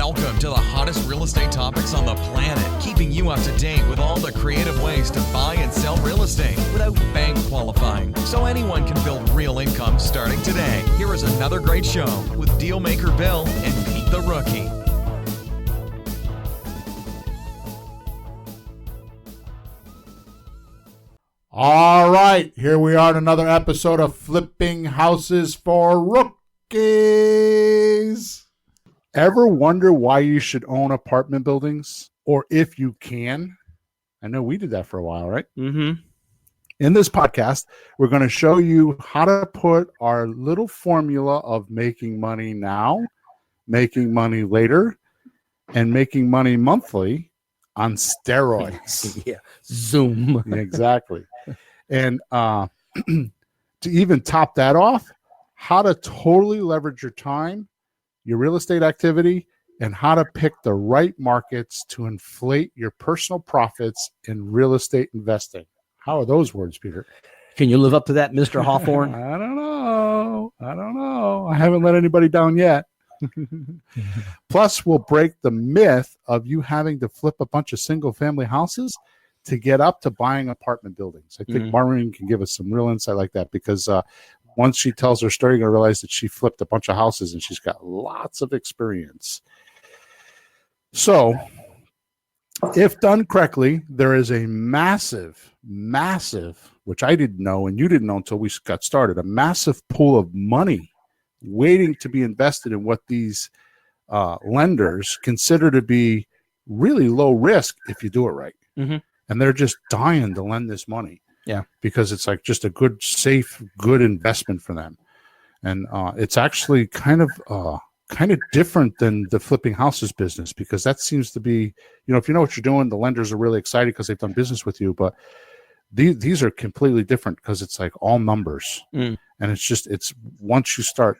Welcome to the hottest real estate topics on the planet, keeping you up to date with all the creative ways to buy and sell real estate without bank qualifying, so anyone can build real income starting today. Here is another great show with Dealmaker Bill and Pete the Rookie. All right, here we are in another episode of Flipping Houses for Rookies. Ever wonder why you should own apartment buildings? Or if you can? I know we did that for a while, right? Mm-hmm. In this podcast, we're going to show you how to put our little formula of making money now, making money later, and making money monthly on steroids. Yeah, Zoom. Exactly. And to even top that off, how to totally leverage your time, your real estate activity, and how to pick the right markets to inflate your personal profits in real estate investing. How are those words, Peter? Can you live up to that, Mr. Hawthorne? I don't know. I haven't let anybody down yet. Plus, we'll break the myth of you having to flip a bunch of single-family houses to get up to buying apartment buildings. I think Maureen can give us some real insight like that, because once she tells her story, you're going to realize that she flipped a bunch of houses and she's got lots of experience. So, if done correctly, there is a massive, which I didn't know and you didn't know until we got started, a massive pool of money waiting to be invested in what these lenders consider to be really low risk if you do it right. Mm-hmm. And they're just dying to lend this money. Yeah. Because it's like just a good, safe, good investment for them. And it's actually kind of different than the flipping houses business, because that seems to be, if you know what you're doing, the lenders are really excited because they've done business with you. But these are completely different because it's like all numbers. And it's once you start,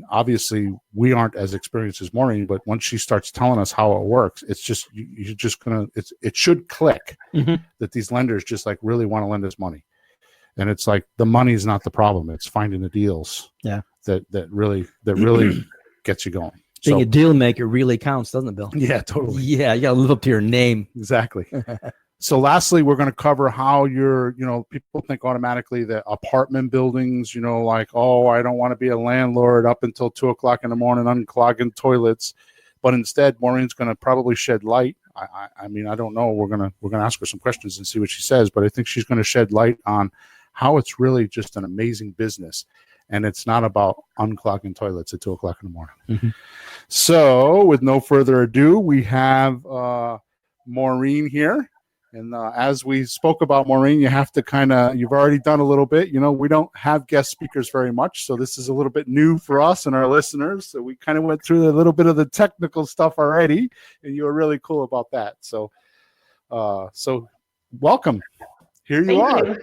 obviously we aren't as experienced as Maureen, but once she starts telling us how it works, it's just, you're just going to, it should click that these lenders just like really want to lend us money. And it's like, the money is not the problem. It's finding the deals that really gets you going. Being a deal maker really counts, doesn't it, Bill? Yeah, totally. Yeah, you got to live up to your name. Exactly. So lastly, we're going to cover how people think automatically that apartment buildings, like, oh, I don't want to be a landlord up until 2:00 in the morning unclogging toilets. But instead, Maureen's going to probably shed light. I don't know. We're going to ask her some questions and see what she says. But I think she's going to shed light on how it's really just an amazing business. And it's not about unclogging toilets at 2:00 in the morning. Mm-hmm. So with no further ado, we have Maureen here. And as we spoke about, Maureen, you have to you've already done a little bit. We don't have guest speakers very much. So this is a little bit new for us and our listeners. So we kind of went through a little bit of the technical stuff already. And you were really cool about that. So welcome. Here you are. You.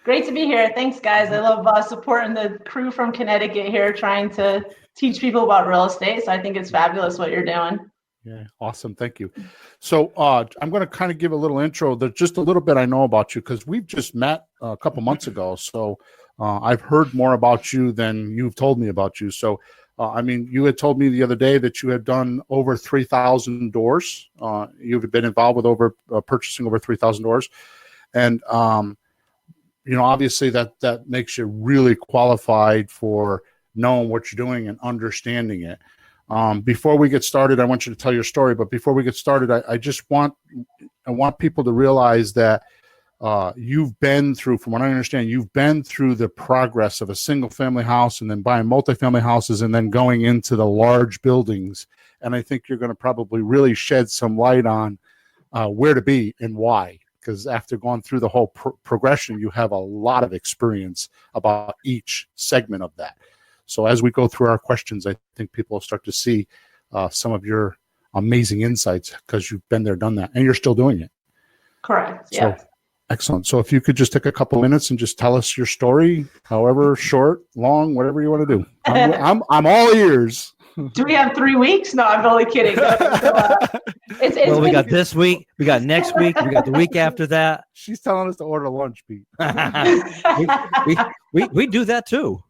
Great to be here. Thanks, guys. I love supporting the crew from Connecticut here, trying to teach people about real estate. So I think it's fabulous what you're doing. Yeah, awesome. Thank you. So I'm going to kind of give a little intro. There's just a little bit I know about you because we've just met a couple months ago. So I've heard more about you than you've told me about you. So, you had told me the other day that you had done over 3,000 doors. You've been involved with purchasing over 3,000 doors. And, obviously that makes you really qualified for knowing what you're doing and understanding it. Before we get started, I want you to tell your story. But before we get started, I want people to realize that you've been through, from what I understand, you've been through the progress of a single family house and then buying multifamily houses and then going into the large buildings. And I think you're going to probably really shed some light on where to be and why. Because after going through the whole progression, you have a lot of experience about each segment of that. So as we go through our questions, I think people will start to see some of your amazing insights because you've been there, done that, and you're still doing it. Correct. Yeah. So, excellent. So if you could just take a couple minutes and just tell us your story, however short, long, whatever you want to do. I'm all ears. Do we have 3 weeks? No, I'm only kidding. We got this week, we got next week, we got the week after that. She's telling us to order lunch, Pete. we do that too.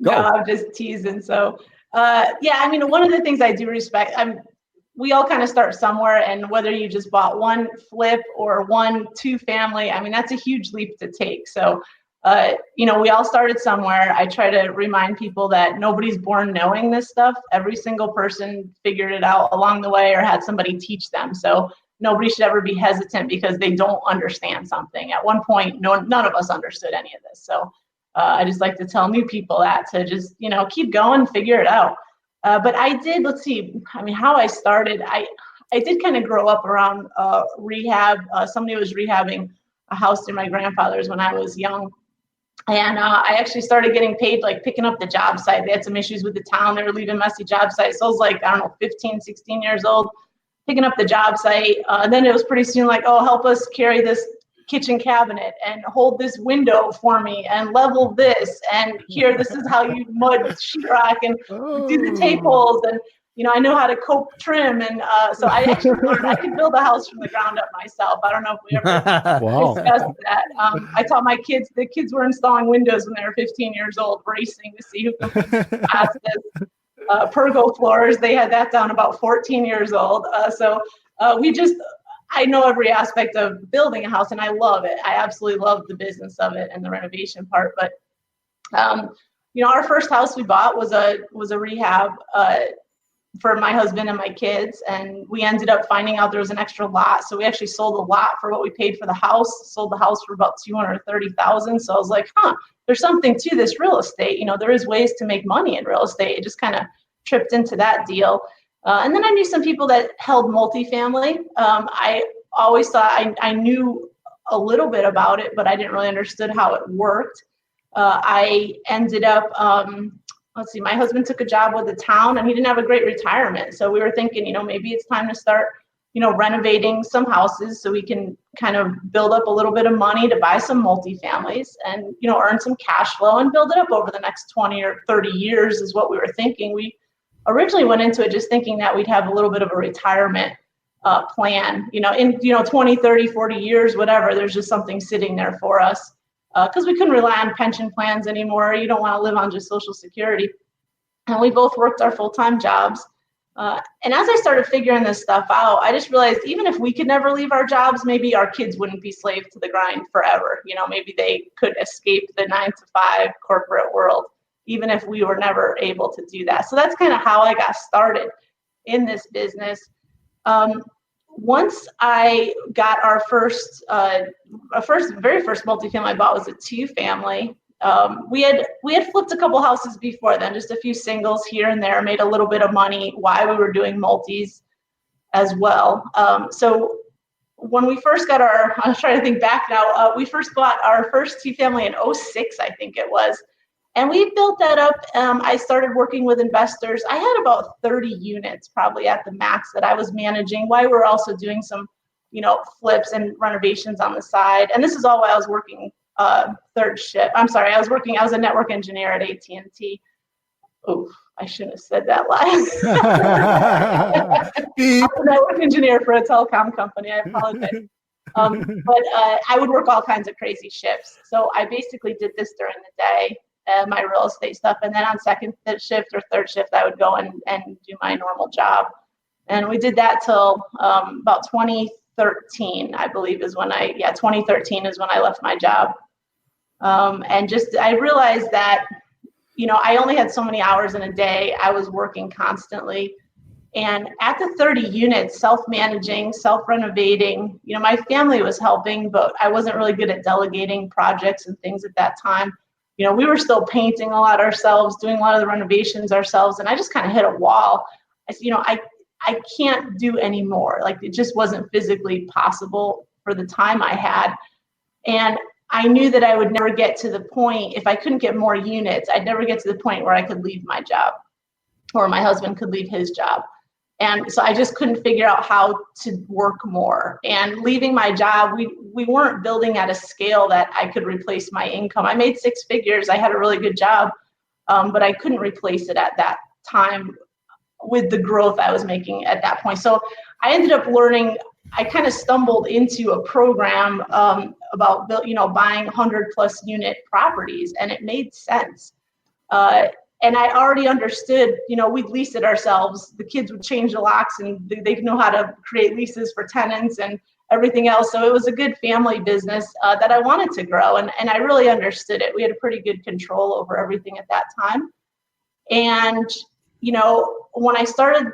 Go. No, I'm just teasing. So, one of the things I do respect, we all kind of start somewhere, and whether you just bought one flip or 1-2 family, I mean, that's a huge leap to take. So, we all started somewhere. I try to remind people that nobody's born knowing this stuff. Every single person figured it out along the way or had somebody teach them. So nobody should ever be hesitant because they don't understand something. At one point, none of us understood any of this. So I just like to tell new people that to just, keep going, figure it out. But I did, how I started, I did kind of grow up around rehab. Somebody was rehabbing a house near my grandfather's when I was young. And I actually started getting paid, like picking up the job site. They had some issues with the town. They were leaving messy job sites. So I was like, 15, 16 years old, picking up the job site. Then it was pretty soon like, oh, help us carry this kitchen cabinet and hold this window for me and level this. And here, this is how you mud sheetrock and do the tape holes. And, I know how to cope trim. And so I actually learned I could build a house from the ground up myself. I don't know if we ever discussed that. I taught my kids, the kids were installing windows when they were 15 years old, racing to see who could pass this. Pergo floors, they had that down about 14 years old. I know every aspect of building a house, and I love it. I absolutely love the business of it and the renovation part. But, our first house we bought was a rehab for my husband and my kids, and we ended up finding out there was an extra lot. So we actually sold a lot for what we paid for the house. Sold the house for about $230,000. So I was like, there's something to this real estate. there is ways to make money in real estate. It just kind of tripped into that deal. And then I knew some people that held multifamily. I always thought I knew a little bit about it, but I didn't really understood how it worked. I ended up, my husband took a job with the town and he didn't have a great retirement. So we were thinking, maybe it's time to start, renovating some houses so we can kind of build up a little bit of money to buy some multifamilies and, earn some cash flow and build it up over the next 20 or 30 years is what we were thinking. We originally went into it just thinking that we'd have a little bit of a retirement plan, in 20, 30, 40 years, whatever, there's just something sitting there for us. Because we couldn't rely on pension plans anymore. You don't want to live on just Social Security. And we both worked our full-time jobs. And as I started figuring this stuff out, I just realized even if we could never leave our jobs, maybe our kids wouldn't be slaves to the grind forever. Maybe they could escape the 9-to-5 corporate world, even if we were never able to do that. So that's kind of how I got started in this business. Once I got our very first multifamily I bought was a 2-family. We had flipped a couple houses before then, just a few singles here and there, made a little bit of money while we were doing multis as well. So when we first got I'm trying to think back now, we first bought our first 2-family in 2006, I think it was. And we built that up. I started working with investors. I had about 30 units probably at the max that I was managing while we were also doing some, flips and renovations on the side. And this is all while I was working third shift. I was a network engineer at AT&T. Oh, I shouldn't have said that last. I'm a network engineer for a telecom company. I apologize. But I would work all kinds of crazy shifts. So I basically did this during the day. My real estate stuff, and then on second shift or third shift I would go and do my normal job. And we did that till about 2013, I believe, 2013 is when I left my job. And I realized that I only had so many hours in a day. I was working constantly, and at the 30 units, self-managing, self-renovating, my family was helping, but I wasn't really good at delegating projects and things at that time. We were still painting a lot ourselves, doing a lot of the renovations ourselves, and I just kind of hit a wall. I said, I can't do any more. Like, it just wasn't physically possible for the time I had. And I knew that I would never get to the point, if I couldn't get more units, I'd never get to the point where I could leave my job or my husband could leave his job. And so I just couldn't figure out how to work more. And leaving my job, we weren't building at a scale that I could replace my income. I made 6 figures. I had a really good job, but I couldn't replace it at that time with the growth I was making at that point. So I ended up learning, I kind of stumbled into a program about buying 100+ unit properties, and it made sense. And I already understood, we'd lease it ourselves. The kids would change the locks and they know how to create leases for tenants and everything else. So it was a good family business that I wanted to grow. And I really understood it. We had a pretty good control over everything at that time. And, when I started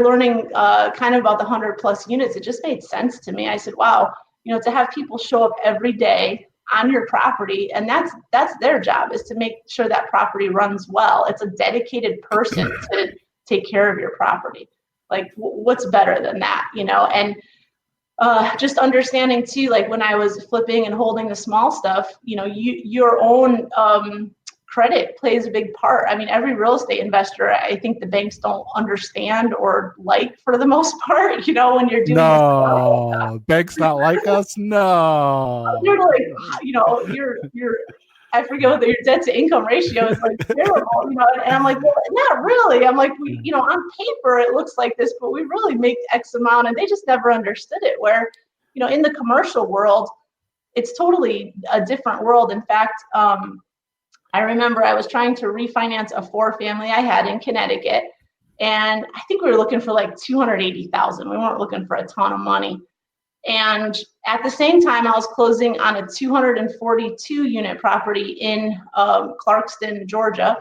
learning kind of about the 100+ units, it just made sense to me. I said, wow, to have people show up every day on your property, and that's their job, is to make sure that property runs well. It's a dedicated person to take care of your property. Like, what's better than that, and just understanding too, like when I was flipping and holding the small stuff, your own credit plays a big part. I mean, every real estate investor, I think the banks don't understand or like, for the most part, when you're doing no banks not like us. No, you're like, you're I forget what your debt to income ratio is, like, terrible, and I'm like, well, not really. I'm like, on paper it looks like this, but we really make X amount, and they just never understood it. Where, in the commercial world, it's totally a different world. In fact, I remember I was trying to refinance a 4-family I had in Connecticut, and I think we were looking for like $280,000. We weren't looking for a ton of money. And at the same time, I was closing on a 242 unit property in Clarkston, Georgia.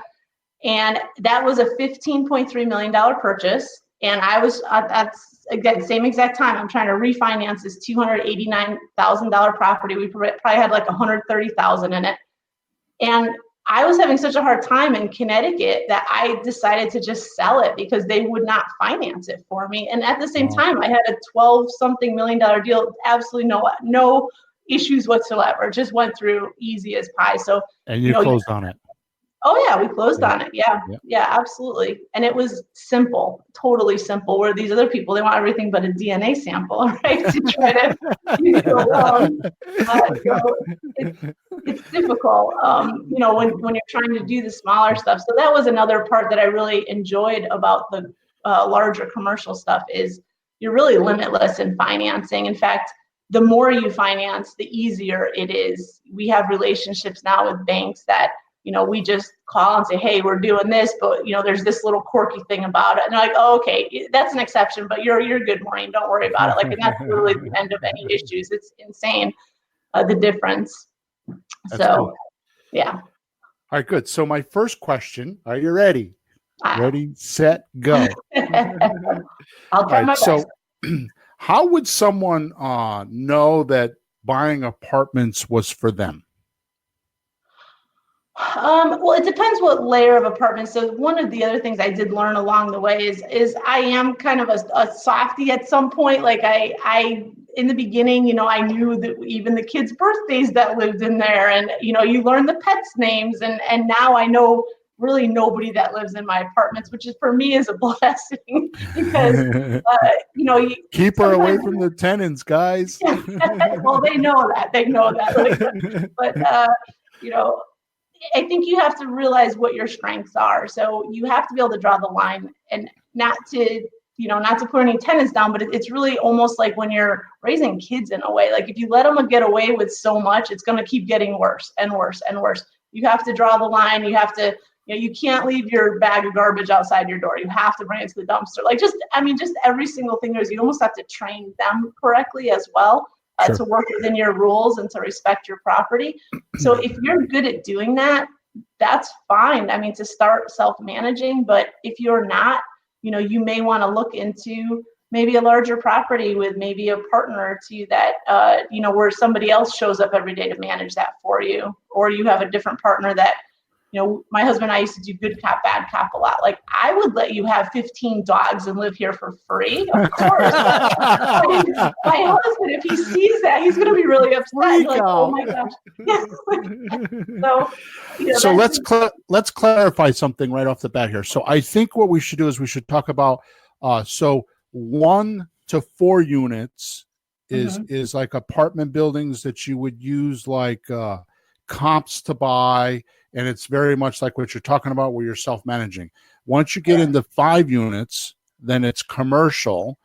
And that was a $15.3 million purchase. And I was, that's again, same exact time, I'm trying to refinance this $289,000 property. We probably had like $130,000 in it. And I was having such a hard time in Connecticut that I decided to just sell it because they would not finance it for me. And at the same time, I had a $12-something million deal, absolutely no issues whatsoever. It just went through easy as pie. So, and you closed on it. Oh yeah, we closed on it. Yeah, absolutely. And it was simple, totally simple. Where these other people, they want everything but a DNA sample, right? To try to it's difficult, when you're trying to do the smaller stuff. So that was another part that I really enjoyed about the larger commercial stuff, is you're really limitless in financing. In fact, the more you finance, the easier it is. We have relationships now with banks that, we just call and say, hey, we're doing this, but there's this little quirky thing about it. And they're like, oh, okay, that's an exception, but you're good, Maureen, don't worry about it. Like, and that's literally the end of any issues. It's insane, the difference. That's so cool. Yeah. All right, good. So my first question, are you ready? Ready, set, go. I'll try my best. So how would someone know that buying apartments was for them? Well, it depends what layer of apartment. So one of the other things I did learn along the way is I am kind of a softie at some point. Like I in the beginning, I knew that even the kids' birthdays that lived in there, and you learn the pets' names, and now I know really nobody that lives in my apartments, which is, for me, is a blessing because you keep her away from the tenants, guys. Well, they know that. But I think you have to realize what your strengths are. So you have to be able to draw the line, and not to put any tenants down, but it's really almost like when you're raising kids in a way. Like, if you let them get away with so much, it's going to keep getting worse and worse and worse. You have to draw the line. You have to, you can't leave your bag of garbage outside your door. You have to bring it to the dumpster. Like, just every single thing you almost have to train them correctly as well. Sure. To work within your rules and to respect your property. So if you're good at doing that, that's fine. To start self-managing. But if you're not, you may want to look into maybe a larger property with maybe a partner or two that, where somebody else shows up every day to manage that for you. Or you have a different partner that, my husband and I used to do good cop, bad cop a lot. Like, I would let you have 15 dogs and live here for free. Of course. My husband, if he sees that, he's going to be really upset. He's like, oh my gosh. So let's clarify something right off the bat here. So I think what we should do is we should talk about, 1 to 4 units is like apartment buildings that you would use like comps to buy. And it's very much like what you're talking about, where you're self-managing. Once you get into 5 units, then it's commercial.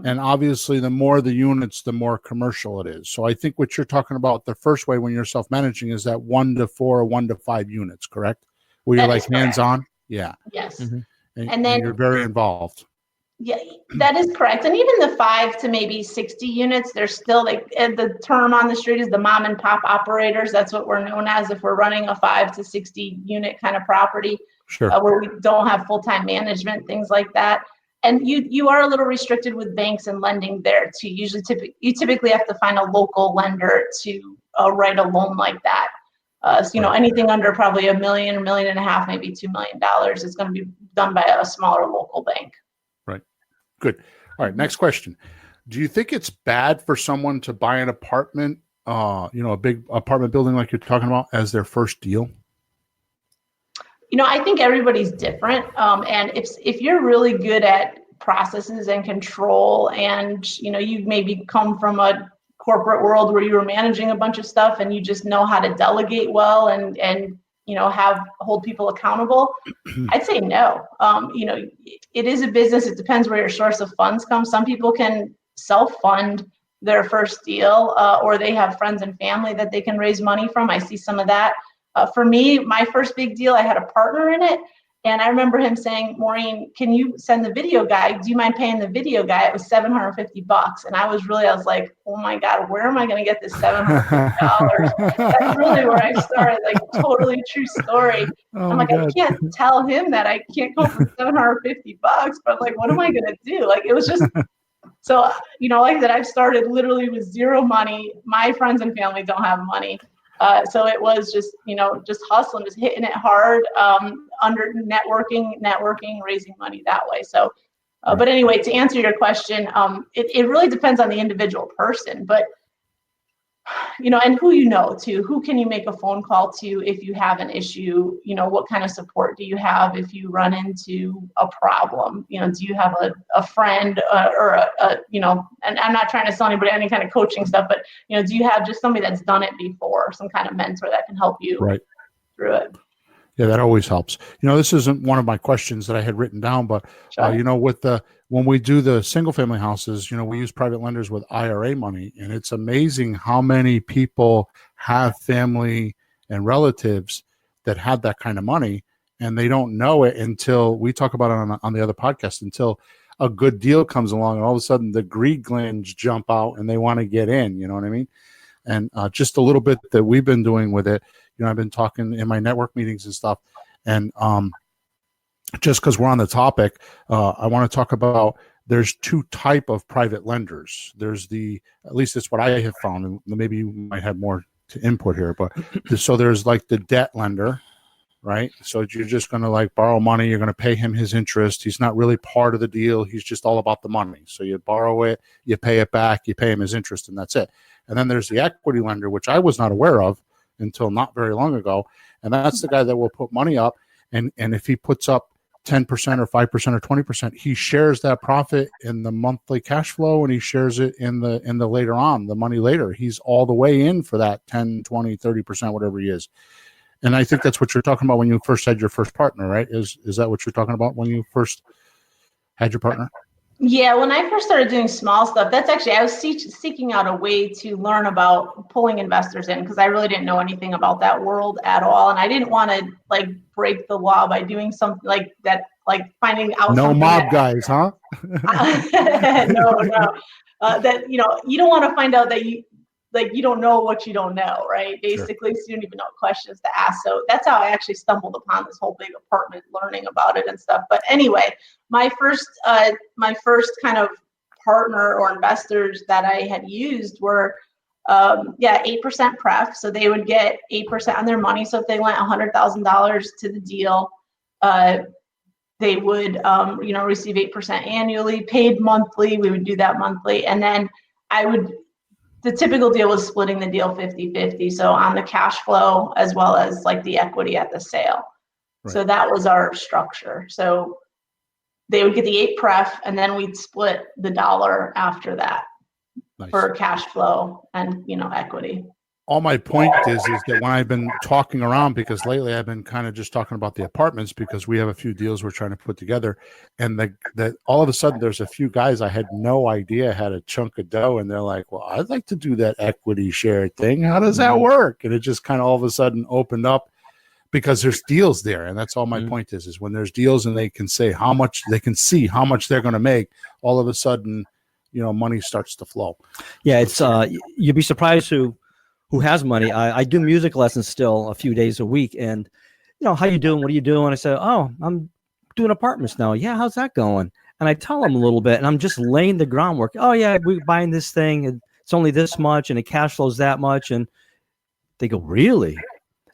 And obviously, the more the units, the more commercial it is. So I think what you're talking about, the first way when you're self-managing, is that 1 to 4 or 1 to 5 units, correct? where you're That like is correct. hands-on. Yeah. Yes. And then you're very involved. yeah, that is correct. And even the 5 to maybe 60 units, there's still like the term on the street is the mom and pop operators. That's what we're known as if we're running a 5 to 60 unit kind of property. Sure. Where we don't have full-time management, things like that. And you are a little restricted with banks and lending there too. Usually, you typically have to find a local lender to write a loan like that. So anything under probably $1 million, $1.5 million, maybe $2 million is going to be done by a smaller local bank. Right. Good. All right. Next question. Do you think it's bad for someone to buy an apartment, a big apartment building like you're talking about, as their first deal? I think everybody's different. And if you're really good at processes and control, and you maybe come from a corporate world where you were managing a bunch of stuff and you just know how to delegate well and hold people accountable, I'd say no. It is a business. It depends where your source of funds comes. Some people can self-fund their first deal, or they have friends and family that they can raise money from. I see some of that. For me, my first big deal, I had a partner in it. And I remember him saying, Maureen, can you send the video guy? Do you mind paying the video guy? It was $750. And I was like, oh my God, where am I going to get this $750? That's really where I started, like totally true story. Oh I'm like, God. I can't tell him that I can't go for $750, but like, what am I going to do? Like, it was just, so, like I said, I've started literally with zero money. My friends and family don't have money. So it was just, just hustling, just hitting it hard, under networking, raising money that way. So, but anyway, to answer your question, it really depends on the individual person, but, and who too, who can you make a phone call to if you have an issue, what kind of support do you have if you run into a problem, do you have a friend or and I'm not trying to sell anybody any kind of coaching stuff, but, do you have just somebody that's done it before, some kind of mentor that can help you through it? Yeah, that always helps. This isn't one of my questions that I had written down, but Sure. When we do the single family houses, we use private lenders with IRA money, and it's amazing how many people have family and relatives that have that kind of money, and they don't know it until we talk about it on the other podcast, until a good deal comes along, and all of a sudden the greed glands jump out and they want to get in. You know what I mean? And just a little bit that we've been doing with it. I've been talking in my network meetings and stuff, and just because we're on the topic, I want to talk about there's 2 type of private lenders. There's at least that's what I have found, and maybe you might have more to input here, but so there's like the debt lender, right? So you're just going to like borrow money. You're going to pay him his interest. He's not really part of the deal. He's just all about the money. So you borrow it, you pay it back, you pay him his interest, and that's it. And then there's the equity lender, which I was not aware of until not very long ago. And that's the guy that will put money up. And if he puts up 10% or 5% or 20%, he shares that profit in the monthly cash flow, and he shares it in the later on, the money later. He's all the way in for that 10, 20, 30%, whatever he is. And I think that's what you're talking about when you first had your first partner, right? Is that what you're talking about when you first had your partner? Yeah, when I first started doing small stuff, that's actually, I was seeking out a way to learn about pulling investors in, because I really didn't know anything about that world at all. And I didn't want to like break the law by doing something like that, like finding out. No mob guys, huh? No. That, you don't want to find out that you don't know what you don't know, right? Basically, So you don't even know what questions to ask. So that's how I actually stumbled upon this whole big apartment, learning about it and stuff. But anyway, my first kind of partner or investors that I had used were 8% pref. So they would get 8% on their money. So if they lent $100,000 to the deal, they would receive 8% annually, paid monthly. We would do that monthly, and then the typical deal was splitting the deal 50-50. So on the cash flow as well as like the equity at the sale. Right. So that was our structure. So they would get the 8 pref, and then we'd split the dollar after that. Nice. For cash flow and, equity. All my point is that when I've been talking around, because lately I've been kind of just talking about the apartments, because we have a few deals we're trying to put together, and that all of a sudden there's a few guys I had no idea had a chunk of dough, and they're like, well, I'd like to do that equity share thing. How does that work? And it just kind of all of a sudden opened up because there's deals there. And that's all my point is when there's deals and they can say how much, they can see how much they're going to make, all of a sudden, money starts to flow. Yeah, it's you'd be surprised who has money. I do music lessons still a few days a week, and how you doing? What are you doing? I say, oh, I'm doing apartments now. Yeah, how's that going? And I tell them a little bit, and I'm just laying the groundwork. Oh yeah, we're buying this thing, and it's only this much, and it cash flows that much, and they go, really?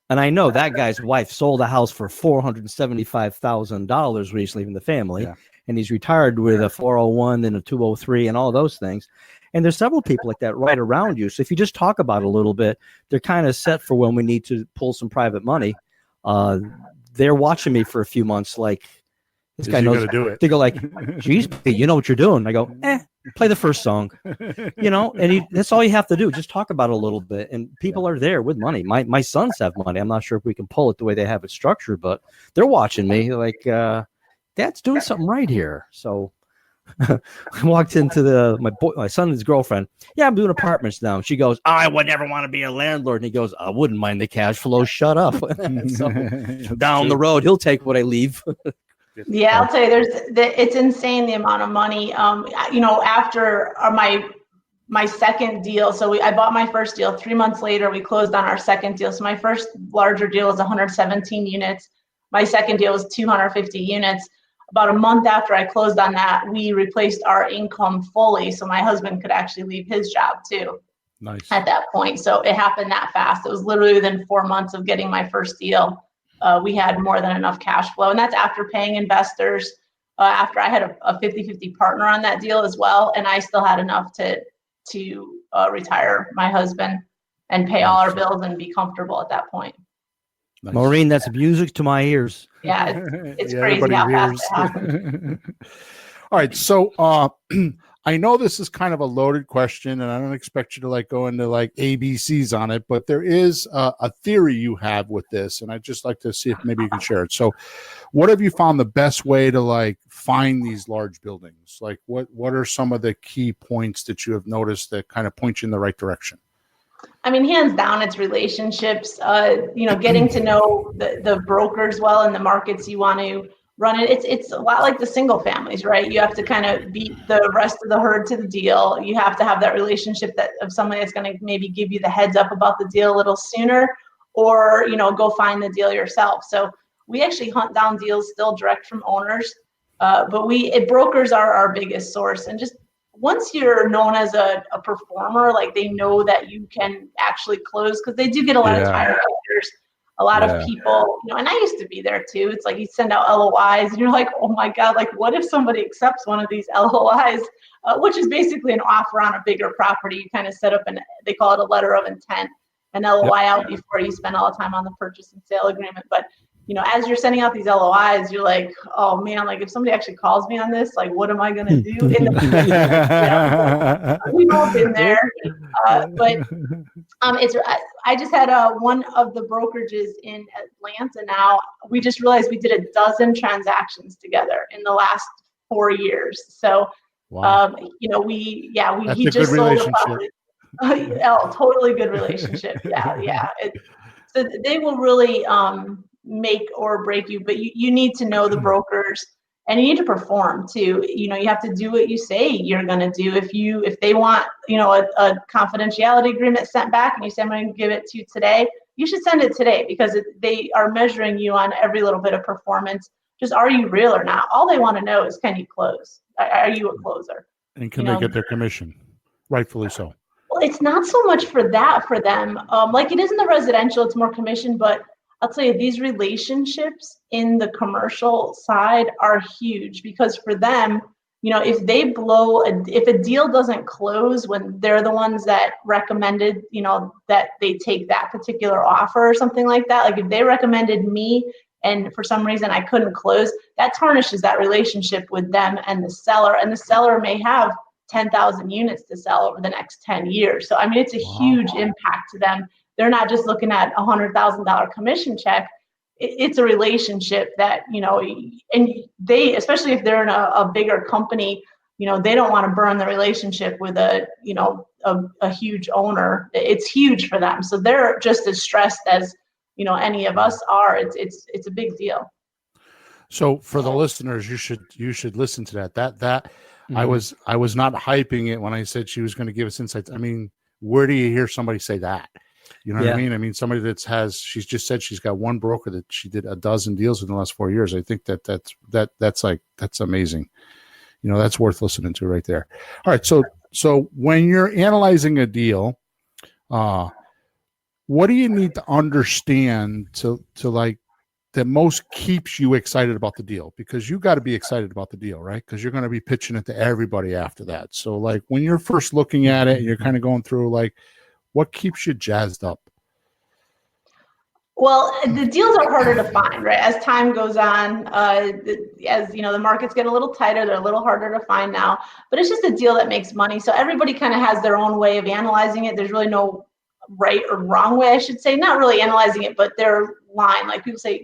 And I know that guy's wife sold a house for $475,000 recently from the family, and he's retired with a 401 and a 203 and all those things. And there's several people like that right around you. So if you just talk about it a little bit, they're kind of set for when we need to pull some private money. They're watching me for a few months, like, this guy knows. Do it. They go like, geez, you know what you're doing. I go, play the first song, and that's all you have to do. Just talk about it a little bit. And people are there with money. My sons have money. I'm not sure if we can pull it the way they have it structured, but they're watching me like, Dad's doing something right here. So I walked into my son and his girlfriend. Yeah, I'm doing apartments now. She goes, I would never want to be a landlord. And he goes, I wouldn't mind the cash flow. Shut up. So down the road, he'll take what I leave. Yeah, I'll tell you, it's insane the amount of money. After my second deal, so I bought my first deal. 3 months later, we closed on our second deal. So my first larger deal was 117 units. My second deal was 250 units. About a month after I closed on that, we replaced our income fully, so my husband could actually leave his job too. Nice. At that point, so it happened that fast. It was literally within 4 months of getting my first deal. We had more than enough cash flow, and that's after paying investors, after I had a 50-50 partner on that deal as well, and I still had enough to retire my husband and pay all our bills and be comfortable at that point. Nice. Maureen, that's music to my ears. Yeah, it's crazy how fast it happened. All right, so I know this is kind of a loaded question, and I don't expect you to go into ABCs on it, but there is a theory you have with this, and I'd just like to see if maybe you can share it. So, what have you found the best way to find these large buildings? What are some of the key points that you have noticed that kind of point you in the right direction? I mean, hands down, it's relationships. Getting to know the brokers well in the markets you want to run it. It's a lot like the single families, right? You have to kind of beat the rest of the herd to the deal. You have to have that relationship of somebody that's going to maybe give you the heads up about the deal a little sooner, or go find the deal yourself. So we actually hunt down deals still direct from owners, but brokers are our biggest source. And just once you're known as a performer, they know that you can actually close, because they do get a lot of tire kickers, a lot of people, and I used to be there too. It's like you send out LOIs and you're like, oh my God, what if somebody accepts one of these LOIs, which is basically an offer on a bigger property. You kind of set up they call it a letter of intent, an LOI out before you spend all the time on the purchase and sale agreement. But as you're sending out these LOIs, you're like, oh man, if somebody actually calls me on this, what am I going to do? We've all been there. But I just had one of the brokerages in Atlanta now. We just realized we did a dozen transactions together in the last 4 years. So, wow. He just sold a property. Totally good relationship. Yeah. So they will really make or break you, but you need to know the brokers, and you need to perform too. You have to do what you say you're going to do. If they want a confidentiality agreement sent back, and you say, I'm going to give it to you today, you should send it today, because they are measuring you on every little bit of performance. Just, are you real or not? All they want to know is, can you close? Are you a closer? And can they get their commission? Rightfully so. Well, it's not so much for that for them. Like it is in the residential, it's more commission, but I'll tell you, these relationships in the commercial side are huge, because for them, if they if a deal doesn't close when they're the ones that recommended, that they take that particular offer or something like that, if they recommended me and for some reason I couldn't close, that tarnishes that relationship with them and the seller may have 10,000 units to sell over the next 10 years. So, I mean, it's a huge impact to them. They're not just looking at $100,000 commission check. It's a relationship that, and they, especially if they're in a bigger company, they don't want to burn the relationship with a huge owner. It's huge for them. So they're just as stressed as any of us are. It's a big deal. So for the listeners, you should listen to that. That Mhm. I was not hyping it when I said she was going to give us insights. I mean, where do you hear somebody say that? You know what I mean? I mean, somebody she's just said she's got one broker that she did a dozen deals in the last 4 years. I think that's amazing. That's worth listening to right there. All right. So when you're analyzing a deal, what do you need to understand to like that most keeps you excited about the deal? Because you got to be excited about the deal, right? Because you're going to be pitching it to everybody after that. So like when you're first looking at it and you're kind of going through, like, what keeps you jazzed up? Well, the deals are harder to find, right? As time goes on, as the markets get a little tighter, they're a little harder to find now. But it's just a deal that makes money. So everybody kind of has their own way of analyzing it. There's really no right or wrong way, I should say. Not really analyzing it, but their line. Like people say,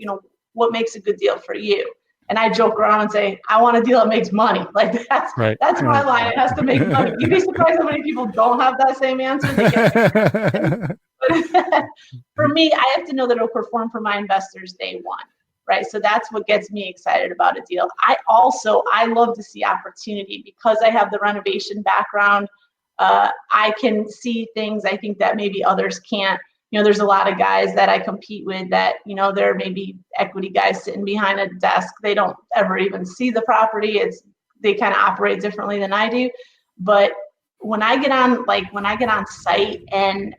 what makes a good deal for you? And I joke around and say, I want a deal that makes money. Like that's my line. It has to make money. You'd be surprised how many people don't have that same answer. For me, I have to know that it'll perform for my investors day one, right? So that's what gets me excited about a deal. I love to see opportunity because I have the renovation background. I can see things I think that maybe others can't. There's a lot of guys that I compete with that, they're maybe equity guys sitting behind a desk. They don't ever even see the property. They kind of operate differently than I do. But when I get on site and,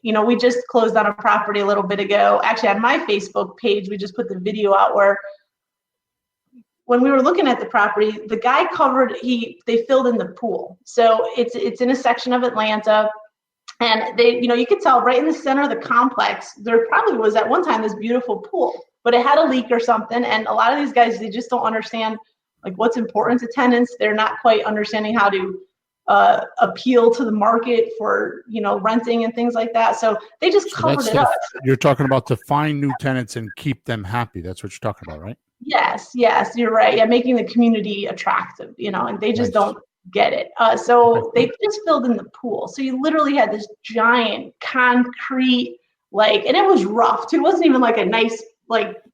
we just closed on a property a little bit ago. Actually, on my Facebook page, we just put the video out where when we were looking at the property, the guy they filled in the pool. So it's in a section of Atlanta. And they, you could tell right in the center of the complex, there probably was at one time this beautiful pool, but it had a leak or something. And a lot of these guys, they just don't understand like what's important to tenants. They're not quite understanding how to appeal to the market for, renting and things like that. So they just covered it up. You're talking about to find new tenants and keep them happy. That's what you're talking about, right? Yes, you're right. Yeah, making the community attractive, and they just don't get it. So they just filled in the pool. So you literally had this giant concrete, and it was rough too. It wasn't even like a nice,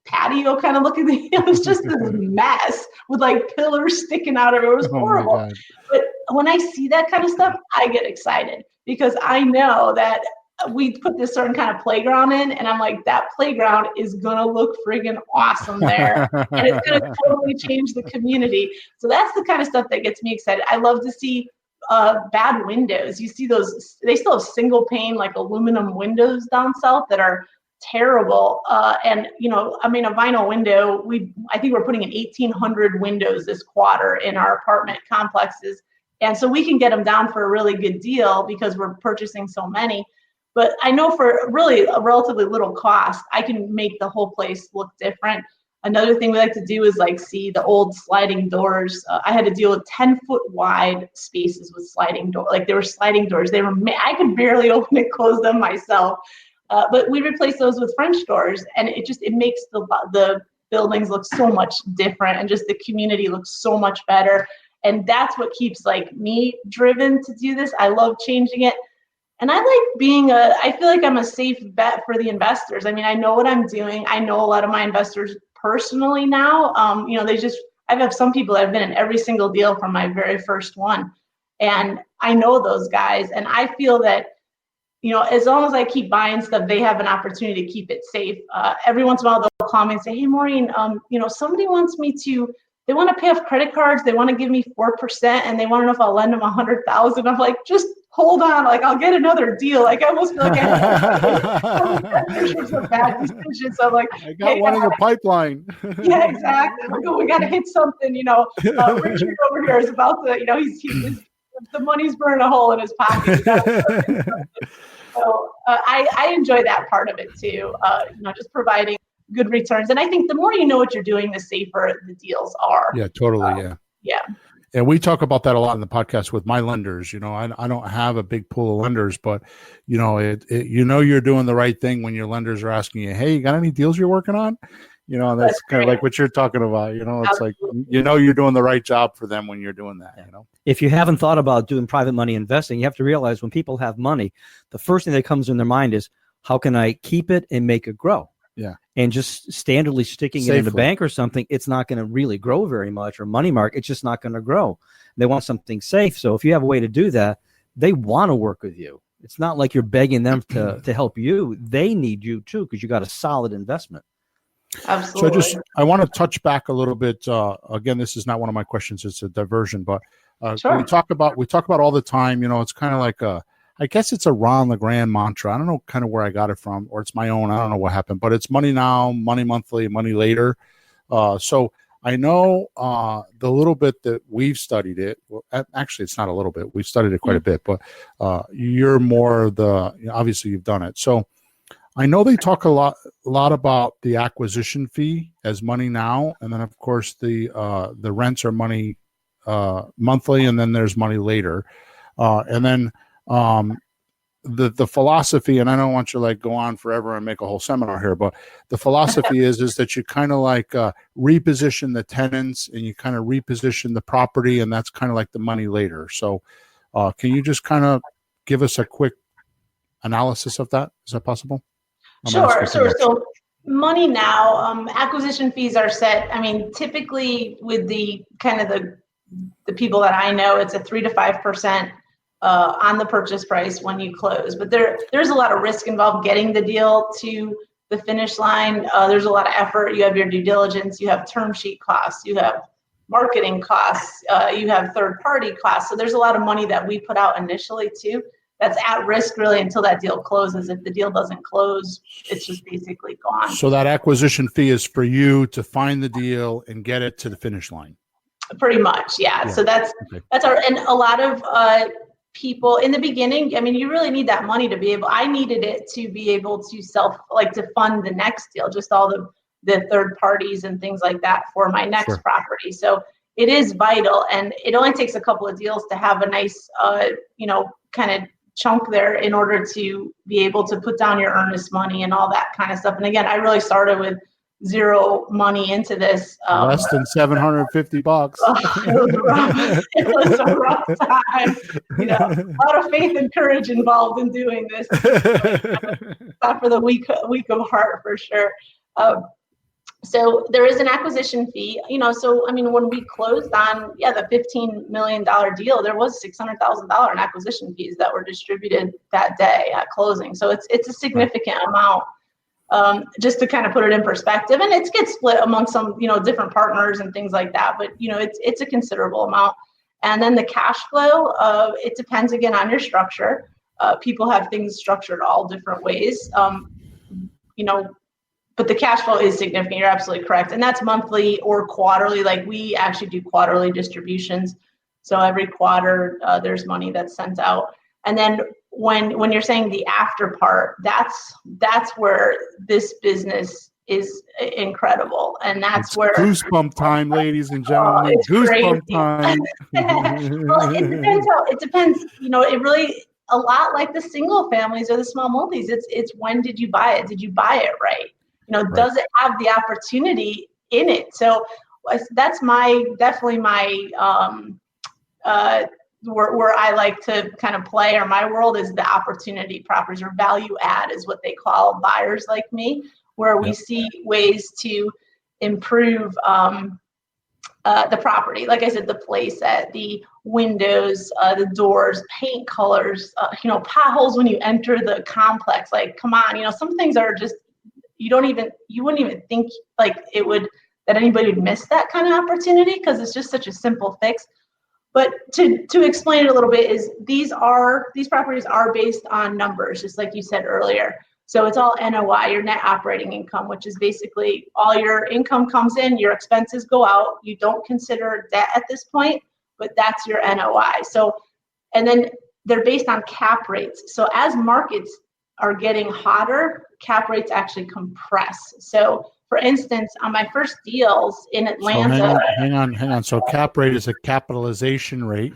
patio kind of looking thing. It was just this mess with pillars sticking out of it. It was horrible. But when I see that kind of stuff, I get excited because I know that we put this certain kind of playground in, and I'm like, that playground is gonna look friggin' awesome there, and it's gonna totally change the community. So that's the kind of stuff that gets me excited. I love to see bad windows. You see those? They still have single pane aluminum windows down south that are terrible. And a vinyl window. I think we're putting in 1,800 windows this quarter in our apartment complexes, and so we can get them down for a really good deal because we're purchasing so many. But I know for really a relatively little cost, I can make the whole place look different. Another thing we like to do is see the old sliding doors. I had to deal with 10-foot wide spaces with sliding doors. They were sliding doors. I could barely open and close them myself. But we replaced those with French doors, and it makes the buildings look so much different, and just the community looks so much better. And that's what keeps me driven to do this. I love changing it. And I like I feel like I'm a safe bet for the investors. I mean, I know what I'm doing. I know a lot of my investors personally now. I have some people that have been in every single deal from my very first one. And I know those guys. And I feel that, as long as I keep buying stuff, they have an opportunity to keep it safe. Every once in a while, they'll call me and say, hey, Maureen, somebody wants me to, they want to pay off credit cards. They want to give me 4% and they want to know if I'll lend them $100,000. I'm like, just hold on, I'll get another deal. I almost feel like it was a bad decision. So I'm like, I got one in the pipeline. Yeah, exactly. We got to hit something. Richard over here is about to, he's the money's burning a hole in his pocket. So I enjoy that part of it too. Just providing good returns. And I think the more you know what you're doing, the safer the deals are. Yeah, totally. Yeah. And we talk about that a lot in the podcast with my lenders. I don't have a big pool of lenders, but you're doing the right thing when your lenders are asking you, hey, you got any deals you're working on? That's kind of like what you're talking about. It's Absolutely. You're doing the right job for them when you're doing that. If you haven't thought about doing private money investing, you have to realize when people have money, the first thing that comes in their mind is, how can I keep it and make it grow? Yeah. And just standardly sticking it in the Safely. bank or something, it's not going to really grow very much, or money market, it's just not going to grow. They want something safe. So if you have a way to do that, they want to work with you. It's not like you're begging them to help you. They need you too, because you got a solid investment. Absolutely. So I want to touch back a little bit. Again, this is not one of my questions; it's a diversion. But Sure. we talk about all the time. It's kind of like I guess it's a Ron LeGrand mantra. I don't know kind of where I got it from, or it's my own. I don't know what happened, but it's money now, money monthly, money later. So I know the little bit that we've studied it. Well, actually, it's not a little bit. We've studied it quite a bit, but you're more obviously you've done it. So I know they talk a lot about the acquisition fee as money now, and then of course the rents are money monthly, and then there's money later, and then the philosophy, and I don't want you to like go on forever and make a whole seminar here, but the philosophy is that you kind of like reposition the tenants and you kind of reposition the property, and that's kind of like the money later. So can you just kind of give us a quick analysis of that? Is that possible? Sure. So money now, acquisition fees are set. I mean, typically with the kind of the people that I know, it's a 3 to 5% on the purchase price when you close. But there's a lot of risk involved getting the deal to the finish line. There's a lot of effort. You have your due diligence. You have term sheet costs. You have marketing costs. You have third party costs. So there's a lot of money that we put out initially too. That's at risk really until that deal closes. If the deal doesn't close, it's just basically gone. So that acquisition fee is for you to find the deal and get it to the finish line. Pretty much, yeah. So that's and a lot of people in the beginning, I mean, you really need that money to be able, I needed it to be able to to fund the next deal, just all the third parties and things like that for my next property. So it is vital, and it only takes a couple of deals to have a nice, kind of chunk there in order to be able to put down your earnest money and all that kind of stuff. And again, I really started with zero money into this. Less than $750. It was rough. It was a rough time. A lot of faith and courage involved in doing this. Not for the weak of heart, for sure. So there is an acquisition fee, so, I mean, when we closed on, the $15 million deal, there was $600,000 in acquisition fees that were distributed that day at closing. So it's a significant amount, just to kind of put it in perspective. And it gets split among some, different partners and things like that. But, it's a considerable amount. And then the cash flow, it depends again on your structure. People have things structured all different ways, but the cash flow is significant. You're absolutely correct. And that's monthly or quarterly. Like we actually do quarterly distributions. So every quarter there's money that's sent out. And then when you're saying the after part, that's where this business is incredible. And that's where goosebump time, ladies and gentlemen. Goosebump time. Well, it depends. It really, a lot like the single families or the small multis, it's when did you buy it? Did you buy it right? Does it have the opportunity in it? So that's definitely my where I like to kind of play, or my world is the opportunity properties, or value add is what they call buyers like me, where we see ways to improve the property. Like I said, the playset, the windows, the doors, paint colors, potholes when you enter the complex. Like, come on, some things are just, you wouldn't even think like that anybody would miss that kind of opportunity, because it's just such a simple fix. But to explain it a little bit is these properties are based on numbers, just like you said earlier. So it's all NOI, your net operating income, which is basically all your income comes in, your expenses go out. You don't consider debt at this point, but that's your NOI. So, and then they're based on cap rates. So as markets are getting hotter, cap rates actually compress. So for instance, on my first deals in Atlanta. So hang on. So cap rate is a capitalization rate.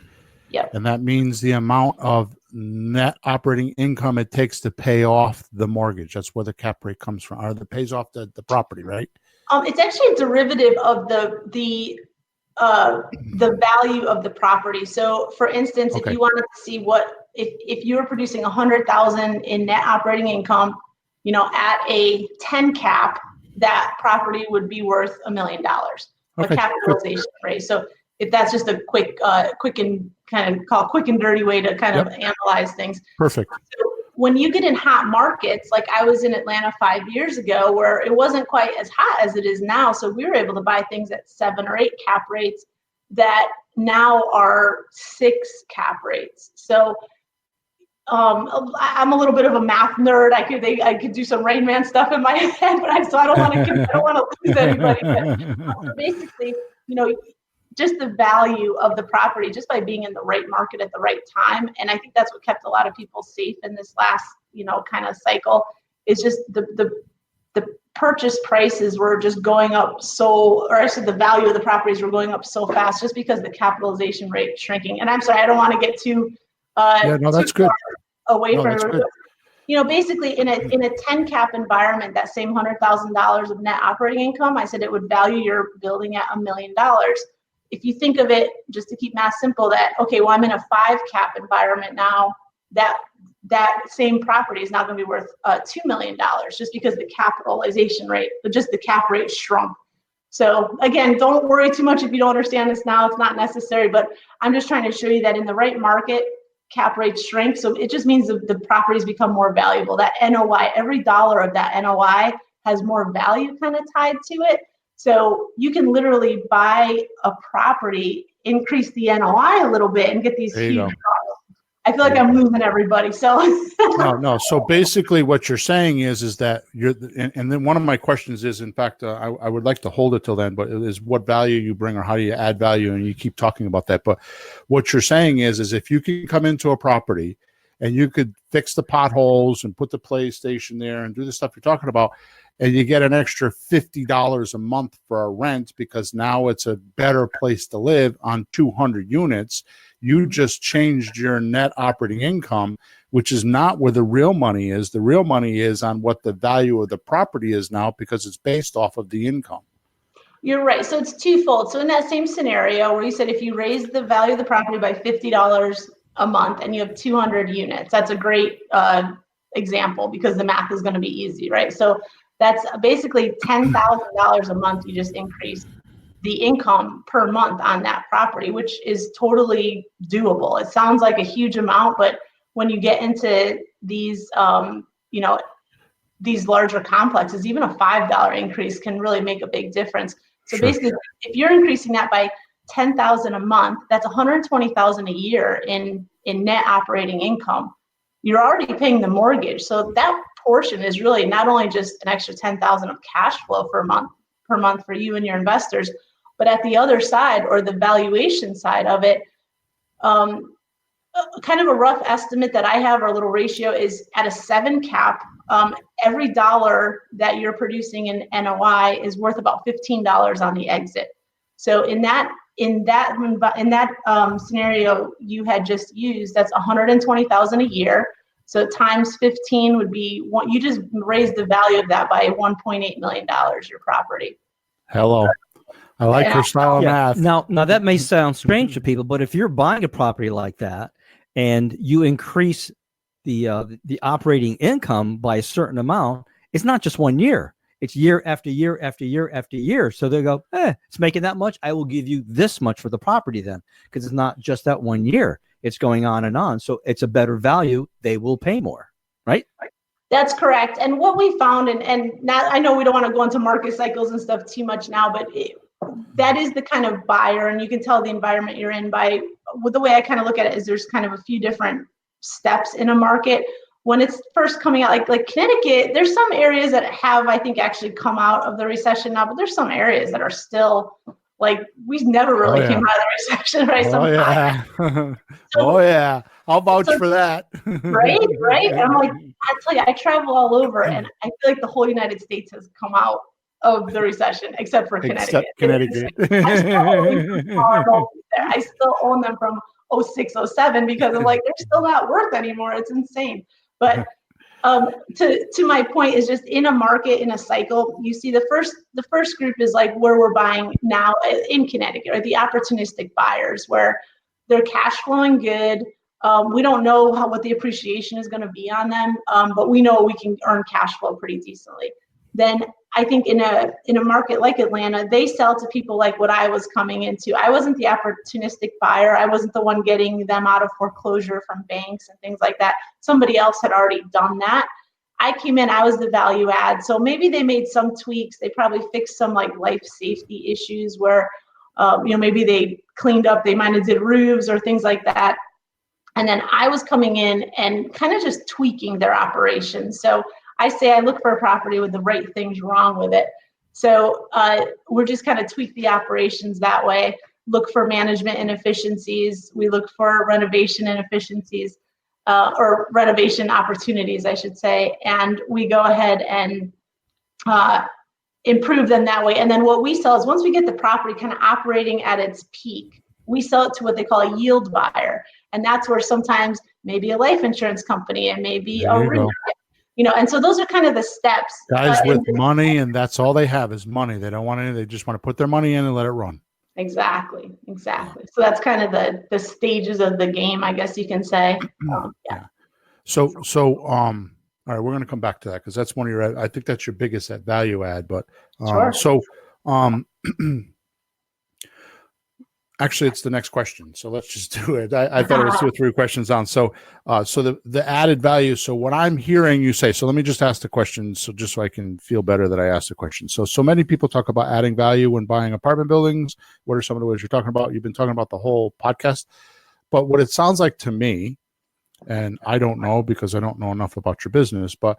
Yep. And that means the amount of net operating income it takes to pay off the mortgage. That's where the cap rate comes from, or that pays off the property, right? It's actually a derivative of the value of the property. So for instance, if you wanted to see if you were producing $100,000 in net operating income, at a 10 cap, that property would be worth $1 million, a capitalization rate. So if that's just a quick and dirty way to kind of analyze things. Perfect. So when you get in hot markets, like I was in Atlanta 5 years ago, where it wasn't quite as hot as it is now. So we were able to buy things at 7 or 8 cap rates that now are 6 cap rates. So I'm a little bit of a math nerd. I could do some Rain Man stuff in my head, but I don't want to lose anybody. But basically, just the value of the property just by being in the right market at the right time. And I think that's what kept a lot of people safe in this last, kind of cycle, is just the purchase prices were just going up the value of the properties were going up so fast just because the capitalization rate shrinking. And I'm sorry, I don't want to get too that's good. Away from it. Basically in a 10 cap environment, that same $100,000 of net operating income, I said it would value your building at $1 million. If you think of it, just to keep math simple, I'm in a 5 cap environment now, that same property is now going to be worth $2 million just because the capitalization rate, just the cap rate shrunk. So again, don't worry too much if you don't understand this now. It's not necessary, but I'm just trying to show you that in the right market, cap rates shrink. So it just means the properties become more valuable. That NOI, every dollar of that NOI has more value kind of tied to it. So you can literally buy a property, increase the NOI a little bit, and get these huge dollars. I feel like I'm losing everybody. So no. So basically, what you're saying is that and then one of my questions is, in fact, I would like to hold it till then, but it is what value you bring or how do you add value, and you keep talking about that. But what you're saying is if you can come into a property and you could fix the potholes and put the PlayStation there and do the stuff you're talking about, and you get an extra $50 a month for a rent because now it's a better place to live on 200 units. You just changed your net operating income, which is not where the real money is. The real money is on what the value of the property is now because it's based off of the income. You're right. So it's twofold. So in that same scenario where you said if you raise the value of the property by $50 a month and you have 200 units, that's a great example because the math is going to be easy, right? So that's basically $10,000 a month. You just increase the income per month on that property, which is totally doable. It sounds like a huge amount, but when you get into these, these larger complexes, even a $5 increase can really make a big difference. So basically, if you're increasing that by $10,000 a month, that's $120,000 a year in net operating income. You're already paying the mortgage, so that portion is really not only just an extra $10,000 of cash flow per month for you and your investors, but at the other side, or the valuation side of it, kind of a rough estimate that I have, or a little ratio, is at a 7 cap, every dollar that you're producing in NOI is worth about $15 on the exit. So in that scenario you had just used, that's $120,000 a year. So times 15 would be one. You just raised the value of that by $1.8 million. Your property. Hello. I like your style of math. Now that may sound strange to people, but if you're buying a property like that and you increase the operating income by a certain amount, it's not just 1 year. It's year after year after year after year. So they go, it's making that much. I will give you this much for the property then, because it's not just that 1 year. It's going on and on. So it's a better value. They will pay more, right? That's correct. And what we found, and not, I know we don't want to go into market cycles and stuff too much now, but that is the kind of buyer, and you can tell the environment you're in by the way I kind of look at it is there's kind of a few different steps in a market. When it's first coming out, like Connecticut, there's some areas that have, I think, actually come out of the recession now, but there's some areas that are still like we never really came out of the recession, right? I'll vouch for that. right. And I'm like, I tell you, I travel all over, and I feel like the whole United States has come out of the recession, except for Connecticut. I still own them from 06, 07 because I'm like, they're still not worth anymore. It's insane. But to my point is just in a market, in a cycle, you see the first group is like where we're buying now in Connecticut, or the opportunistic buyers where they're cash flowing good. We don't know what the appreciation is going to be on them, but we know we can earn cash flow pretty decently. Then I think in a market like Atlanta, they sell to people like what I was coming into. I wasn't the opportunistic buyer. I wasn't the one getting them out of foreclosure from banks and things like that. Somebody else had already done that. I came in, I was the value add. So maybe they made some tweaks. They probably fixed some like life safety issues where, maybe they cleaned up, they might have did roofs or things like that. And then I was coming in and kind of just tweaking their operations. So I say I look for a property with the right things wrong with it. So we're just kind of tweak the operations that way, look for management inefficiencies. We look for renovation inefficiencies or renovation opportunities, I should say. And we go ahead and improve them that way. And then what we sell is once we get the property kind of operating at its peak, we sell it to what they call a yield buyer. And that's where sometimes maybe a life insurance company and maybe a REIT, and so those are kind of the steps. Guys with money, and that's all they have is money. They don't want any, they just want to put their money in and let it run. Exactly. So that's kind of the stages of the game, I guess you can say. Yeah. So, all right, we're going to come back to that because that's one of your, I think that's your biggest value add, but Sure. So, actually, it's the next question. So let's just do it. I thought it was 2 or 3 questions on. So the added value. So what I'm hearing you say, so let me just ask the question. So just so I can feel better that I asked the question. So many people talk about adding value when buying apartment buildings. What are some of the ways you're talking about? You've been talking about the whole podcast, but what it sounds like to me, and I don't know because I don't know enough about your business, but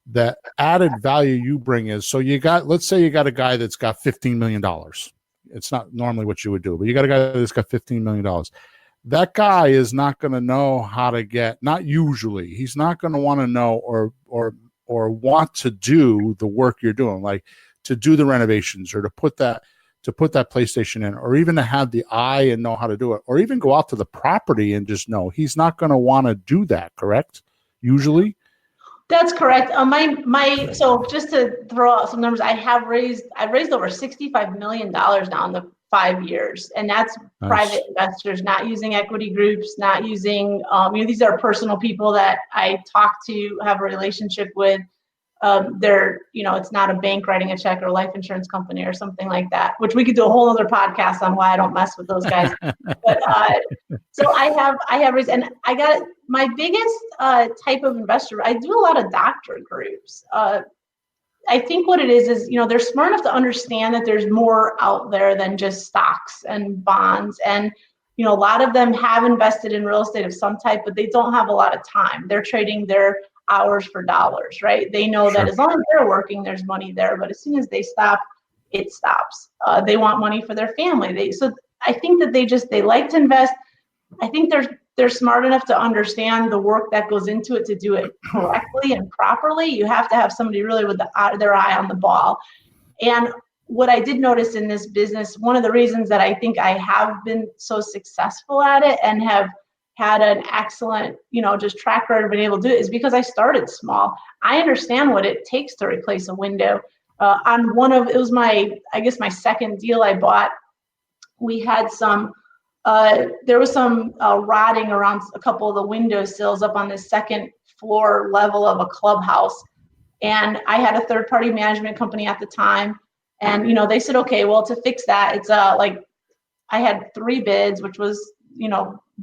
the added value you bring is, so let's say you got a guy that's got $15 million. It's not normally what you would do, but you got a guy that's got $15 million. That guy is not going to know how to not usually, he's not going to want to know or want to do the work you're doing, like to do the renovations or to put that PlayStation in, or even to have the eye and know how to do it, or even go out to the property and just know. He's not going to want to do that, correct? Usually. That's correct. So just to throw out some numbers, I've raised over $65 million now in the 5 years, and that's nice. Private investors, not using equity groups, not using these are personal people that I talk to, have a relationship with. It's not a bank writing a check or a life insurance company or something like that, which we could do a whole other podcast on why I don't mess with those guys. But so I have raised, and I got my biggest type of investor. I do a lot of doctor groups. I think what it is they're smart enough to understand that there's more out there than just stocks and bonds. And, a lot of them have invested in real estate of some type, but they don't have a lot of time. They're trading their hours for dollars, right? They know that as long as they're working, there's money there, but as soon as they stop, it stops. They want money for their family. So I think that they like to invest. I think they're smart enough to understand the work that goes into it to do it correctly and properly. You have to have somebody really with their eye on the ball. And what I did notice in this business, one of the reasons that I think I have been so successful at it and have had an excellent, just track record of being able to do it is because I started small. I understand what it takes to replace a window. It was my second deal I bought. We had there was some rotting around a couple of the window sills up on the second floor level of a clubhouse. And I had a third-party management company at the time. And, they said, okay, well, to fix that, it's I had 3 bids, which was,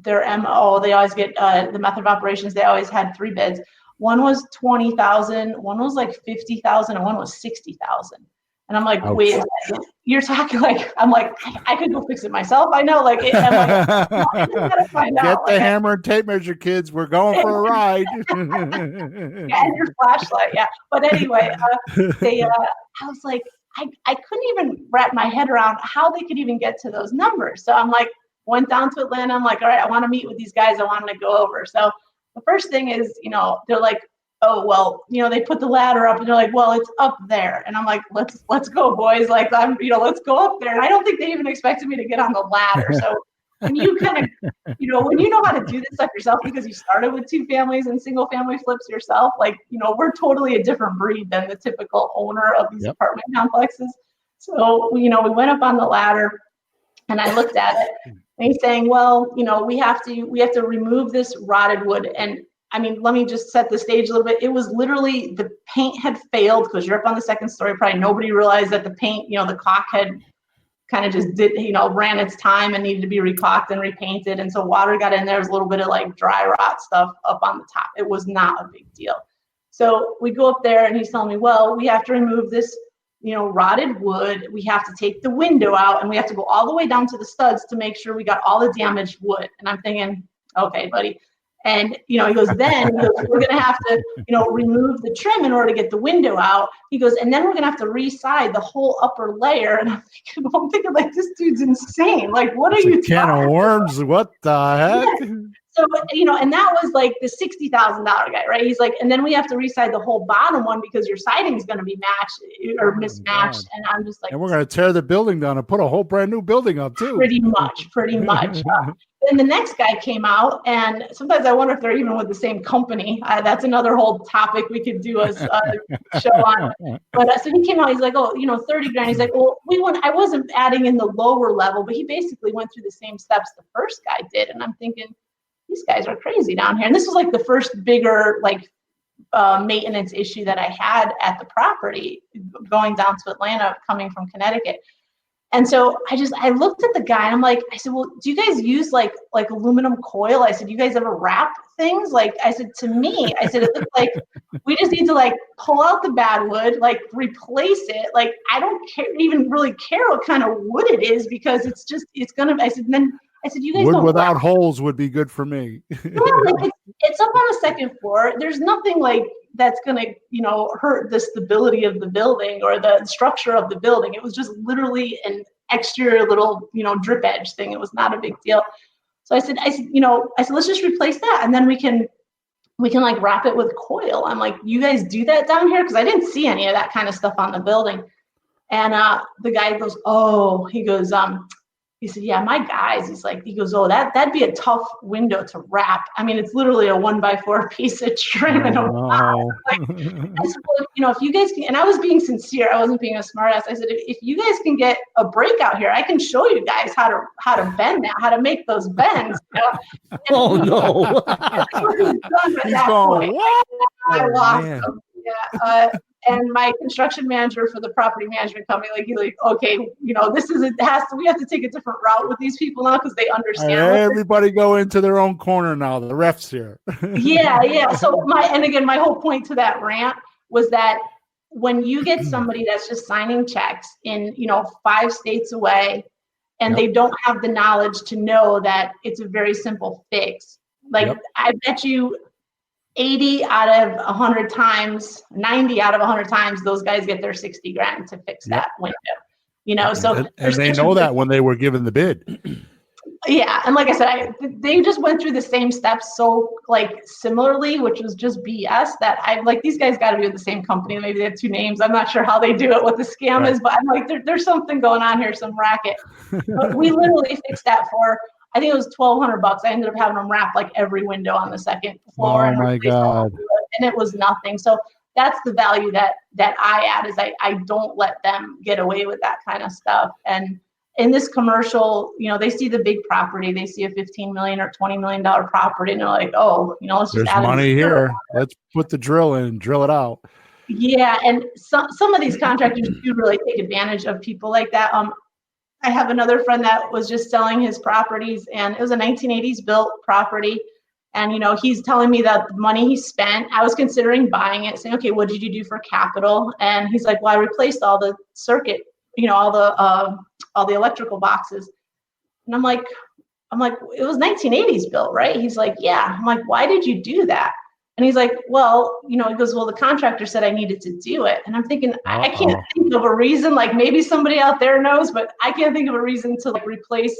their MO. They always get the method of operations. They always had 3 bids. One was $20,000, one was like $50,000, and one was $60,000. And I'm like, wait a second. You're talking I'm like, I could go fix it myself. I know, I'm gotta find out. Get the hammer and tape measure, kids. We're going for a ride. And your flashlight, yeah. But anyway, I was like, I couldn't even wrap my head around how they could even get to those numbers. So I'm like, went down to Atlanta. I'm like, all right, I want to meet with these guys. I want them to go over. So the first thing is, they're like, oh, well, they put the ladder up and they're like, well, it's up there. And I'm like, let's go, boys. Let's go up there. And I don't think they even expected me to get on the ladder. So when you kind of, when you know how to do this stuff yourself, because you started with 2 families and single family flips yourself, we're totally a different breed than the typical owner of these apartment complexes. So, we went up on the ladder and I looked at it And he's saying, well, we have to remove this rotted wood. And I mean, let me just set the stage a little bit. It was literally the paint had failed because you're up on the second story. Probably nobody realized that the paint, the caulk had kind of just ran its time and needed to be recaulked and repainted. And so water got in there. There was a little bit of like dry rot stuff up on the top. It was not a big deal. So we go up there and he's telling me, well, we have to remove this, rotted wood. We have to take the window out and we have to go all the way down to the studs to make sure we got all the damaged wood. And I'm thinking, okay, buddy. And, he goes, we're going to have to, remove the trim in order to get the window out. He goes, and then we're going to have to re-side the whole upper layer. And I'm thinking like, this dude's insane. Like, what are you can of worms? What the heck? Yeah. So, and that was like the $60,000 guy, right? He's like, and then we have to re-side the whole bottom one because your siding is going to be matched or mismatched. And I'm just like, and we're going to tear the building down and put a whole brand new building up too. Pretty much. Then the next guy came out, and sometimes I wonder if they're even with the same company. That's another whole topic we could do a show on. But so he came out, he's like, 30 grand. He's like, well, I wasn't adding in the lower level, but he basically went through the same steps the first guy did. And I'm thinking, these guys are crazy down here. And this was like the first bigger maintenance issue that I had at the property going down to Atlanta, coming from Connecticut. And so I looked at the guy and I said, well, do you guys use like aluminum coil? I said, do you guys ever wrap things? I said, to me, it looks like we just need to pull out the bad wood, replace it. I don't even really care what kind of wood it is because it's you guys wood don't without wrap. Holes would be good for me. Yeah, it's up on the second floor. There's nothing that's going to, hurt the stability of the building or the structure of the building. It was just literally an exterior little, drip edge thing. It was not a big deal. So I said, let's just replace that. And then we can wrap it with coil. I'm like, you guys do that down here? Cause I didn't see any of that kind of stuff on the building. And the guy goes, he said, yeah, my guys, he goes, oh, that'd be a tough window to wrap. I mean, it's literally a 1x4 piece of trim and a box. I said, well, if you guys can, and I was being sincere, I wasn't being a smart ass. I said, if you guys can get a breakout here, I can show you guys how to bend that, how to make those bends. Oh no. He's going, what? I lost him. Yeah. And my construction manager for the property management company, he's like, okay, we have to take a different route with these people now because they understand. Everybody go into their own corner now. The ref's here. Yeah. So my whole point to that rant was that when you get somebody that's just signing checks in, 5 states away, and they don't have the knowledge to know that it's a very simple fix. I bet you 80 out of 100 times, 90 out of 100 times, those guys get their 60 grand to fix that window, so. And they know that when they were given the bid. Yeah. And like I said, they just went through the same steps so similarly, which was just BS that these guys got to be with the same company. Maybe they have 2 names. I'm not sure how they do it, what the scam is, but I'm like, there's something going on here, some racket. But we literally fixed that for, I think it was $1,200. I ended up having them wrap every window on the second floor. Oh my God. And it was nothing. So that's the value that I add is I don't let them get away with that kind of stuff. And in this commercial, they see the big property, they see a $15 million or $20 million property and they're like, oh, let's just add money here. Let's put the drill in, drill it out. Yeah. And some of these contractors do really take advantage of people like that. I have another friend that was just selling his properties and it was a 1980s built property. And, he's telling me that the money he spent, I was considering buying it, saying, okay, what did you do for capital? And he's like, well, I replaced all the circuit, all the electrical boxes. And I'm like, it was 1980s built, right? He's like, yeah. I'm like, why did you do that? And he's like, well, he goes, well, the contractor said I needed to do it. And I'm thinking, I can't think of a reason, maybe somebody out there knows, but I can't think of a reason to replace,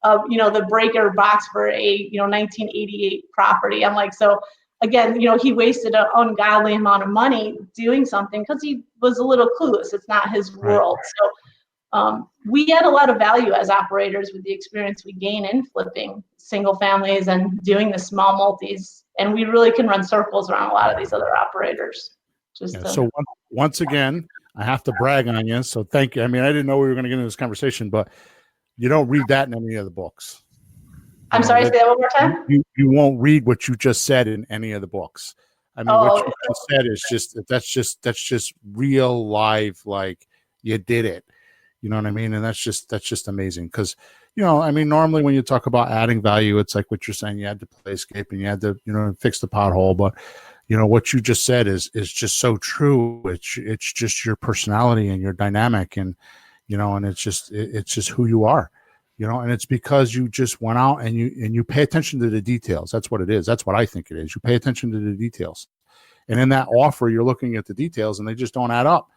the breaker box for a, 1988 property. I'm like, so again, he wasted an ungodly amount of money doing something because he was a little clueless. It's not his world. So we add a lot of value as operators with the experience we gain in flipping single families and doing the small multis. And we really can run circles around a lot of these other operators. So once again, I have to brag on you. So thank you. I mean, I didn't know we were going to get into this conversation, but you don't read that in any of the books. I'm sorry, say that one more time. You won't read what you just said in any of the books. I mean, what you just said is that's just real live, like you did it. You know what I mean? And that's just amazing because, I mean, normally when you talk about adding value, it's like what you're saying, you had to playscape and you had to, fix the pothole. But, what you just said is just so true. It's just your personality and your dynamic and, and it's just who you are, and it's because you just went out and you pay attention to the details. That's what it is. That's what I think it is. You pay attention to the details. And in that offer, you're looking at the details and they just don't add up.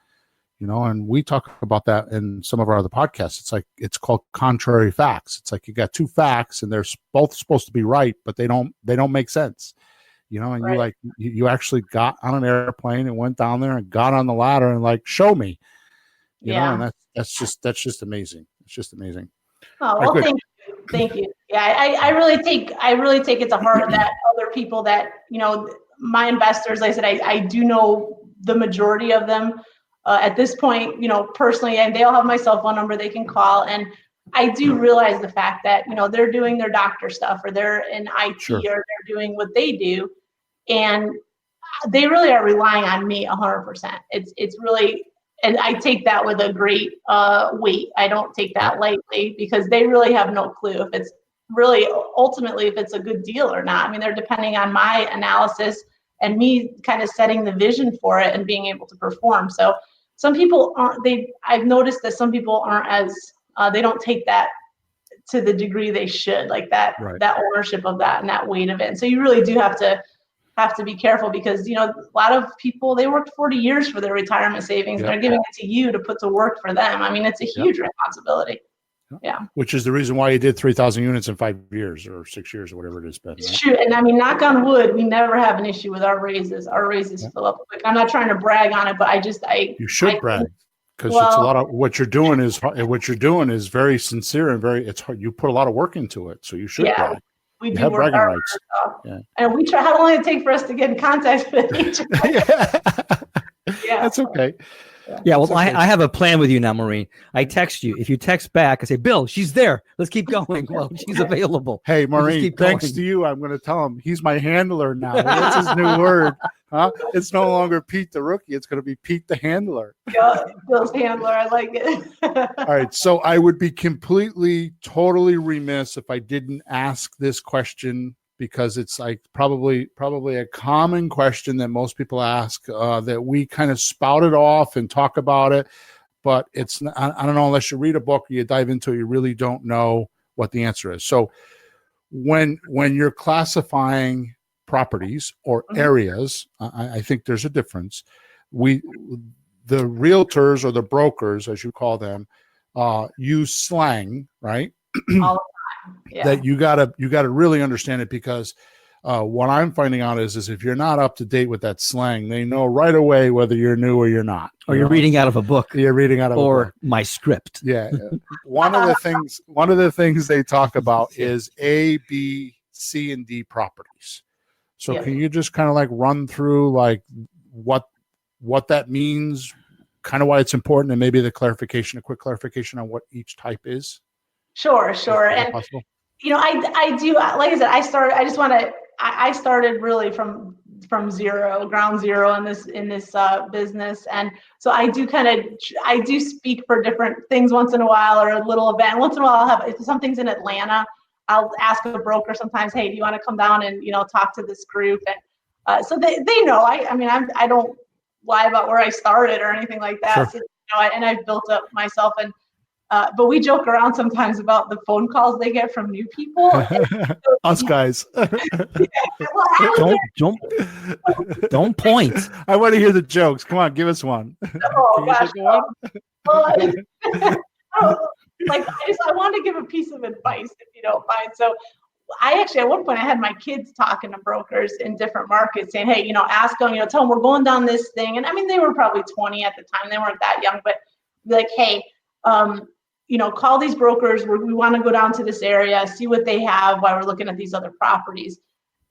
And we talk about that in some of our other podcasts. It's called contrary facts. It's like you got two facts and they're both supposed to be right, but they don't make sense. And right. you actually got on an airplane and went down there and got on the ladder and show me, you know, and that's just amazing. It's just amazing. Oh, well, thank you. Yeah. I really take it to heart that other people that, my investors, like I said, I do know the majority of them. At this point, personally, and they all have my cell phone number they can call. And I do realize the fact that, they're doing their doctor stuff or they're in IT Sure. or they're doing what they do. And they really are relying on me 100%. It's really, and I take that with a great weight. I don't take that lightly because they really have no clue if it's really ultimately, if it's a good deal or not. I mean, they're depending on my analysis and me kind of setting the vision for it and being able to perform. So some people I've noticed that some people aren't as, they don't take that to the degree they should, like that, Right. that ownership of that and that weight of it. And so you really do have to be careful because, a lot of people, they worked 40 years for their retirement savings. Yep. They're giving it to you to put to work for them. I mean, it's a huge responsibility. Yeah. Which is the reason why you did 3,000 units in 5 years or 6 years or whatever it is. But, It's true. And I mean, knock on wood, we never have an issue with our raises. Our raises fill up quick. I'm not trying to brag on it, but you should brag because it's a lot of what you're doing is very sincere and it's hard. You put a lot of work into it. So you should brag. We do have work bragging hard. rights. Yeah. And we try, how long it take for us to get in contact with each other? Yeah. That's okay. Yeah, well, okay. I have a plan with you now, Maureen. I text you. If you text back, I say, Bill, she's there. Let's keep going. Well, she's available. Hey, Maureen, thanks to you, I'm going to tell him he's my handler now. That's his new word. Huh? It's no longer Pete the rookie. It's going to be Pete the handler. Yeah, Bill's handler. I like it. All right. So I would be totally remiss if I didn't ask this question because it's probably a common question that most people ask that we kind of spout it off and talk about it, but it's not, I don't know, unless you read a book or you dive into it, you really don't know what the answer is. So when you're classifying properties or areas, I think there's a difference. The realtors or the brokers, as you call them, use slang, right? All the time. Yeah. That you gotta really understand it because what I'm finding out is if you're not up to date with that slang, they know right away whether you're new or you're not. Or you're reading out of a book. You're reading out of a book. Or my script. Yeah. One of the things they talk about is A, B, C, and D properties. So can you just kind of run through what that means, kind of why it's important, and maybe a quick clarification on what each type is? Sure. And possible? I do, like I said, I started really from ground zero in this business. And so I do speak for different things once in a while or a little event. Once in a while if something's in Atlanta, I'll ask a broker sometimes, hey, do you want to come down and, talk to this group? And so they know, I don't lie about where I started or anything like that. Sure. So, and I've built up myself and, but we joke around sometimes about the phone calls they get from new people. Us guys. Don't point. I want to hear the jokes. Come on, give us one. Oh gosh. I want to give a piece of advice if you don't mind. So I actually, at one point, I had my kids talking to brokers in different markets saying, hey, ask them, tell them we're going down this thing. And I mean, they were probably 20 at the time. They weren't that young, but like, hey, call these brokers. We want to go down to this area, see what they have while we're looking at these other properties.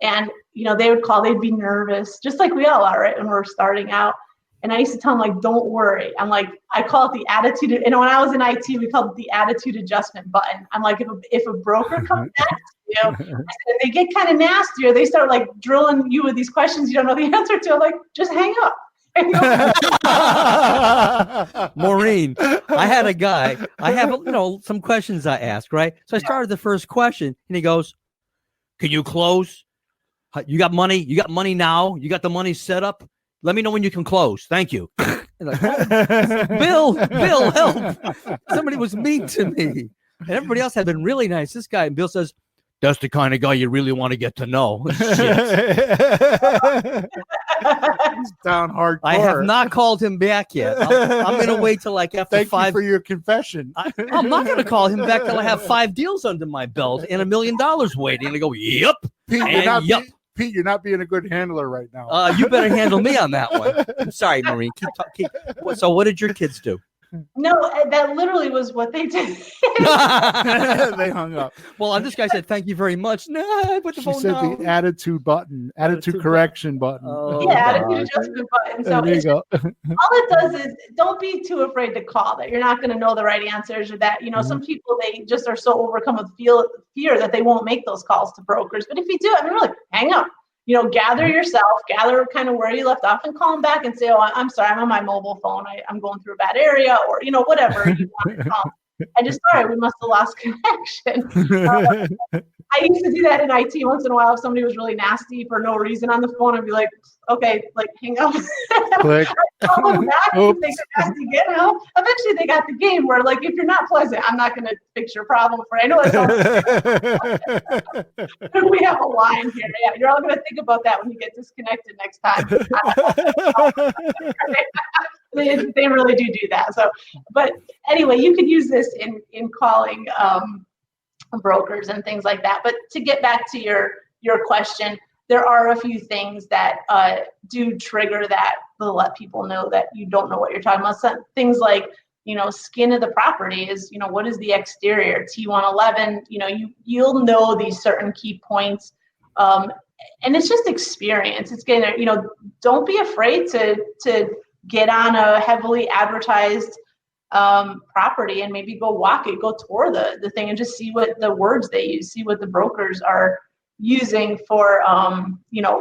And, they would call, they'd be nervous, just like we all are, right? When we're starting out. And I used to tell them, don't worry. I'm like, I call it the attitude. When I was in IT, we called it the attitude adjustment button. I'm like, if a broker comes back to you. I said, if they get kind of nasty or they start like drilling you with these questions you don't know the answer to, I'm like, just hang up. Maureen, I had a guy, I have, some questions I ask, right? So I started the first question and he goes, can you close? You got money? You got money now? You got the money set up? Let me know when you can close. Thank you. Like, Bill, help. Somebody was mean to me. And everybody else had been really nice. This guy, and Bill says, that's the kind of guy you really want to get to know. He's down hardcore. I have not called him back yet. I'm going to wait till like after Thank 5. you for your confession. I'm not going to call him back till I have 5 deals under my belt and $1 million waiting. And I go, yep. Pete, you're not being a good handler right now. You better handle me on that one. I'm sorry, Maureen. So what did your kids do? No, that literally was what they did. They hung up. Well, this guy said, thank you very much. No, I put the She phone said down. the attitude button, attitude correction button. Oh, Yeah, attitude adjustment button. So There you go. all it does is don't be too afraid to call that you're not going to know the right answers, or that, some people, they just are so overcome with fear that they won't make those calls to brokers. But if you do, really, hang up. Gather yourself, gather kind of where you left off, and call them back and say, oh, I'm sorry, I'm on my mobile phone. I'm going through a bad area, or, whatever you want to call. I just, sorry, we must have lost connection. I used to do that in IT once in a while. If somebody was really nasty for no reason on the phone, I'd be like, okay, like hang up. Click. Call them back. They get nasty again. Eventually they got the game where, like, if you're not pleasant, I'm not going to fix your problem for you. I know it sounds we have a line here. Yeah, you're all going to think about that when you get disconnected next time. They really do that. So, but anyway, you could use this in calling brokers and things like that. But to get back to your question, there are a few things that do trigger that will let people know that you don't know what you're talking about. Some things like, skin of the property is, what is the exterior, T111, you'll know these certain key points. And it's just experience. It's getting there, don't be afraid to get on a heavily advertised property and maybe go walk it, go tour the thing and just see what the words they use, see what the brokers are using for,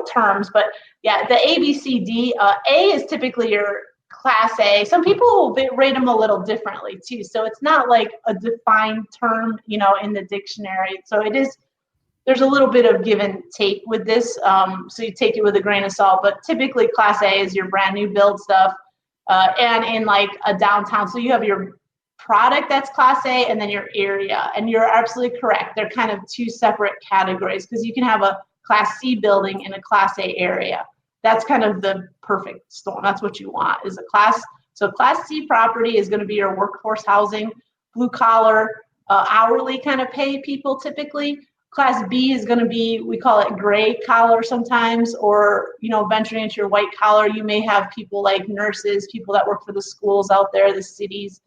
terms. But yeah, the A, B, C, D, A is typically your class A. Some people will rate them a little differently too. So it's not like a defined term, in the dictionary. So there's a little bit of give and take with this. So you take it with a grain of salt, but typically class A is your brand new build stuff. And in like a downtown, so you have your product that's class A and then your area. And you're absolutely correct. They're kind of two separate categories, because you can have a class C building in a class A area. That's kind of the perfect storm. That's what you want, is a class. So class C property is going to be your workforce housing, blue collar, hourly kind of pay people typically. Class B is going to be, we call it gray collar sometimes, or, venturing into your white collar. You may have people like nurses, people that work for the schools out there, the cities,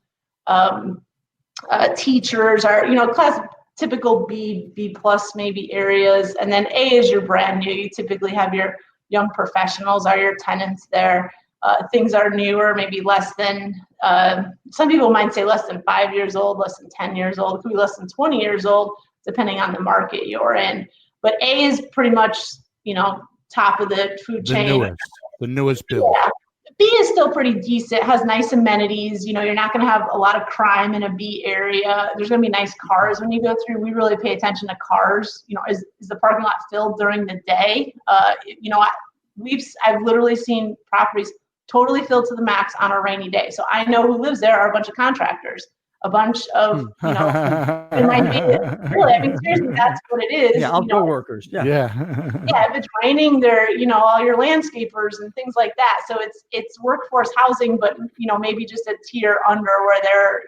teachers are, class typical B plus maybe areas. And then A is your brand new. You typically have your young professionals are your tenants there. Things are newer, maybe less than, some people might say less than 5 years old, less than 10 years old, it could be less than 20 years old, depending on the market you're in. But A is pretty much, top of the food chain. The newest build. Yeah. B is still pretty decent, has nice amenities. You're not going to have a lot of crime in a B area. There's going to be nice cars when you go through. We really pay attention to cars. Is the parking lot filled during the day? I've literally seen properties totally filled to the max on a rainy day. So I know who lives there are a bunch of contractors, a bunch of, in my neighborhood. Really, seriously, that's what it is. Yeah, outdoor workers. Yeah. Yeah, if it's raining, they're, all your landscapers and things like that. So it's workforce housing, but, maybe just a tier under where they're,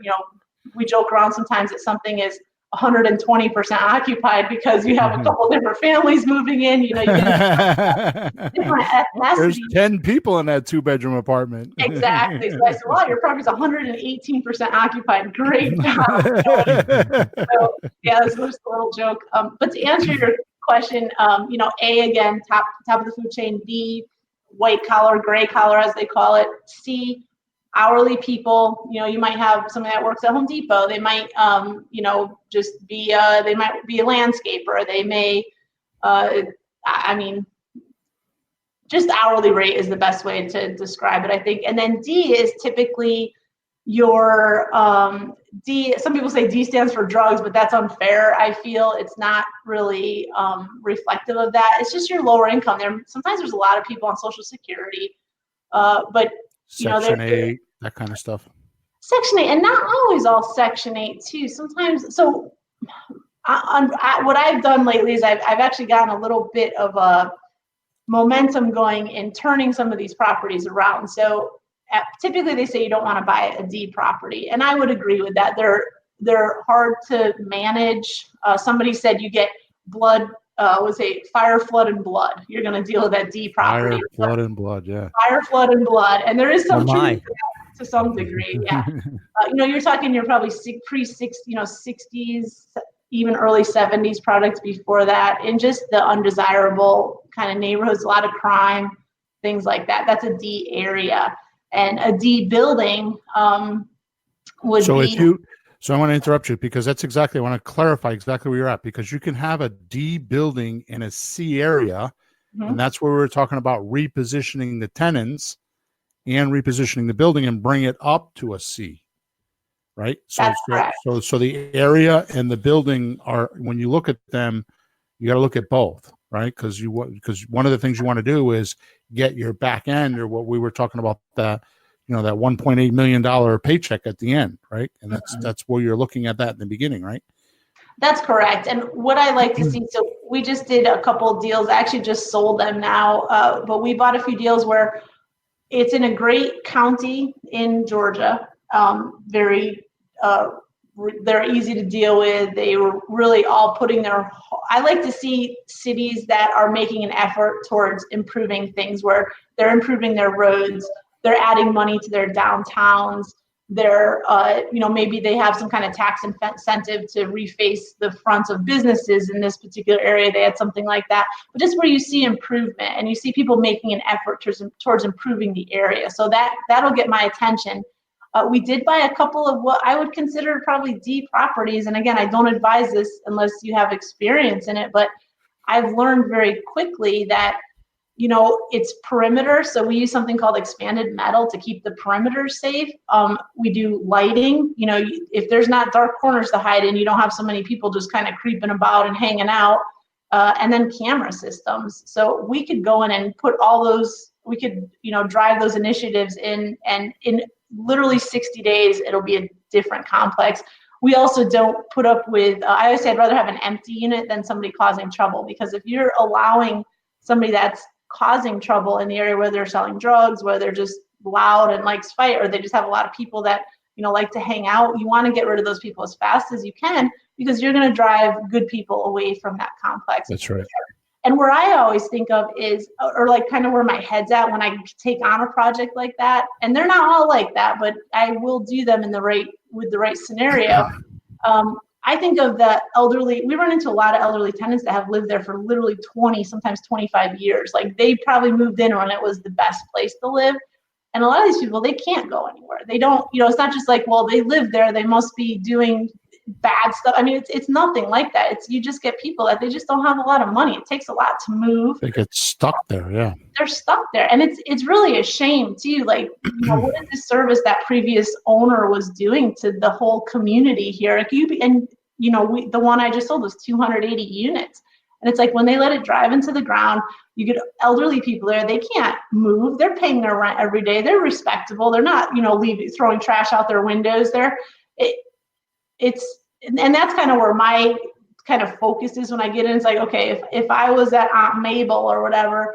we joke around sometimes that something is 120% occupied because you have a couple different families moving in, you get different ethnicities. There's 10 people in that 2-bedroom apartment. Exactly. So I said, well, your property's 118% occupied. Great job. So yeah, that's just a little joke. But to answer your question, A again, top of the food chain. B, white collar, gray collar as they call it. C, hourly people. You might have somebody that works at Home Depot. They might, just be, they might be a landscaper. They may, just hourly rate is the best way to describe it, I think. And then D is typically your D. Some people say D stands for drugs, but that's unfair. I feel it's not really reflective of that. It's just your lower income. Sometimes there's a lot of people on Social Security, but Section 8, that kind of stuff. Section 8, and not always all Section 8 too. Sometimes, so what I've done lately is I've actually gotten a little bit of a momentum going in turning some of these properties around. So typically they say you don't want to buy a D property, and I would agree with that. They're hard to manage. Somebody said you get blood, fire, flood, and blood. You're going to deal with that D property. Fire, flood, and blood, yeah. Fire, flood, and blood, and there is some truth to that to some degree. Yeah, you're probably pre-60s, even early 70s products before that, and just the undesirable kind of neighborhoods, a lot of crime, things like that. That's a D area. And a D building would be. So I want to interrupt you because that's exactly, I want to clarify exactly where you're at, because you can have a D building in a C area, and that's where we were talking about repositioning the tenants and repositioning the building and bring it up to a C. Right. So the area and the building are, when you look at them, you got to look at both, right? Because one of the things you want to do is get your back end, or what we were talking about, that $1.8 million paycheck at the end, right? And that's where you're looking at that in the beginning, right? That's correct. And what I like to see, so we just did a couple of deals. I actually just sold them now, but we bought a few deals where it's in a great county in Georgia. They're easy to deal with. They were really all putting I like to see cities that are making an effort towards improving things, where they're improving their roads, they're adding money to their downtowns, they're, maybe they have some kind of tax incentive to reface the fronts of businesses in this particular area. They had something like that, but just where you see improvement and you see people making an effort towards improving the area. So that'll get my attention. We did buy a couple of what I would consider probably D properties. And again, I don't advise this unless you have experience in it, but I've learned very quickly that, it's perimeter. So we use something called expanded metal to keep the perimeter safe. We do lighting. If there's not dark corners to hide in, you don't have so many people just kind of creeping about and hanging out. And then camera systems. So we could go in and put all those, we could, drive those initiatives in, and in literally 60 days, it'll be a different complex. We also don't put up with, I always say I'd rather have an empty unit than somebody causing trouble, because if you're allowing somebody that's causing trouble in the area where they're selling drugs, where they're just loud and likes fight, or they just have a lot of people that, like to hang out, you want to get rid of those people as fast as you can, because you're going to drive good people away from that complex. That's right. And where I always think of is, or like kind of where my head's at when I take on a project like that, and they're not all like that, but I will do them with the right scenario. I think of the elderly. We run into a lot of elderly tenants that have lived there for literally 20, sometimes 25 years. Like they probably moved in when it was the best place to live. And a lot of these people, they can't go anywhere. They don't, it's not just like, well, they live there, they must be doing bad stuff. I mean, it's nothing like that. You just get people that they just don't have a lot of money. It takes a lot to move. They get stuck there, yeah. They're stuck there, and it's really a shame too. Like, what is the service that previous owner was doing to the whole community here? Like the one I just sold was 280 units, and it's like when they let it drive into the ground, you get elderly people there. They can't move. They're paying their rent every day. They're respectable. They're not, throwing trash out their windows. And that's kind of where my kind of focus is when I get in. It's like, okay, if I was at Aunt Mabel or whatever,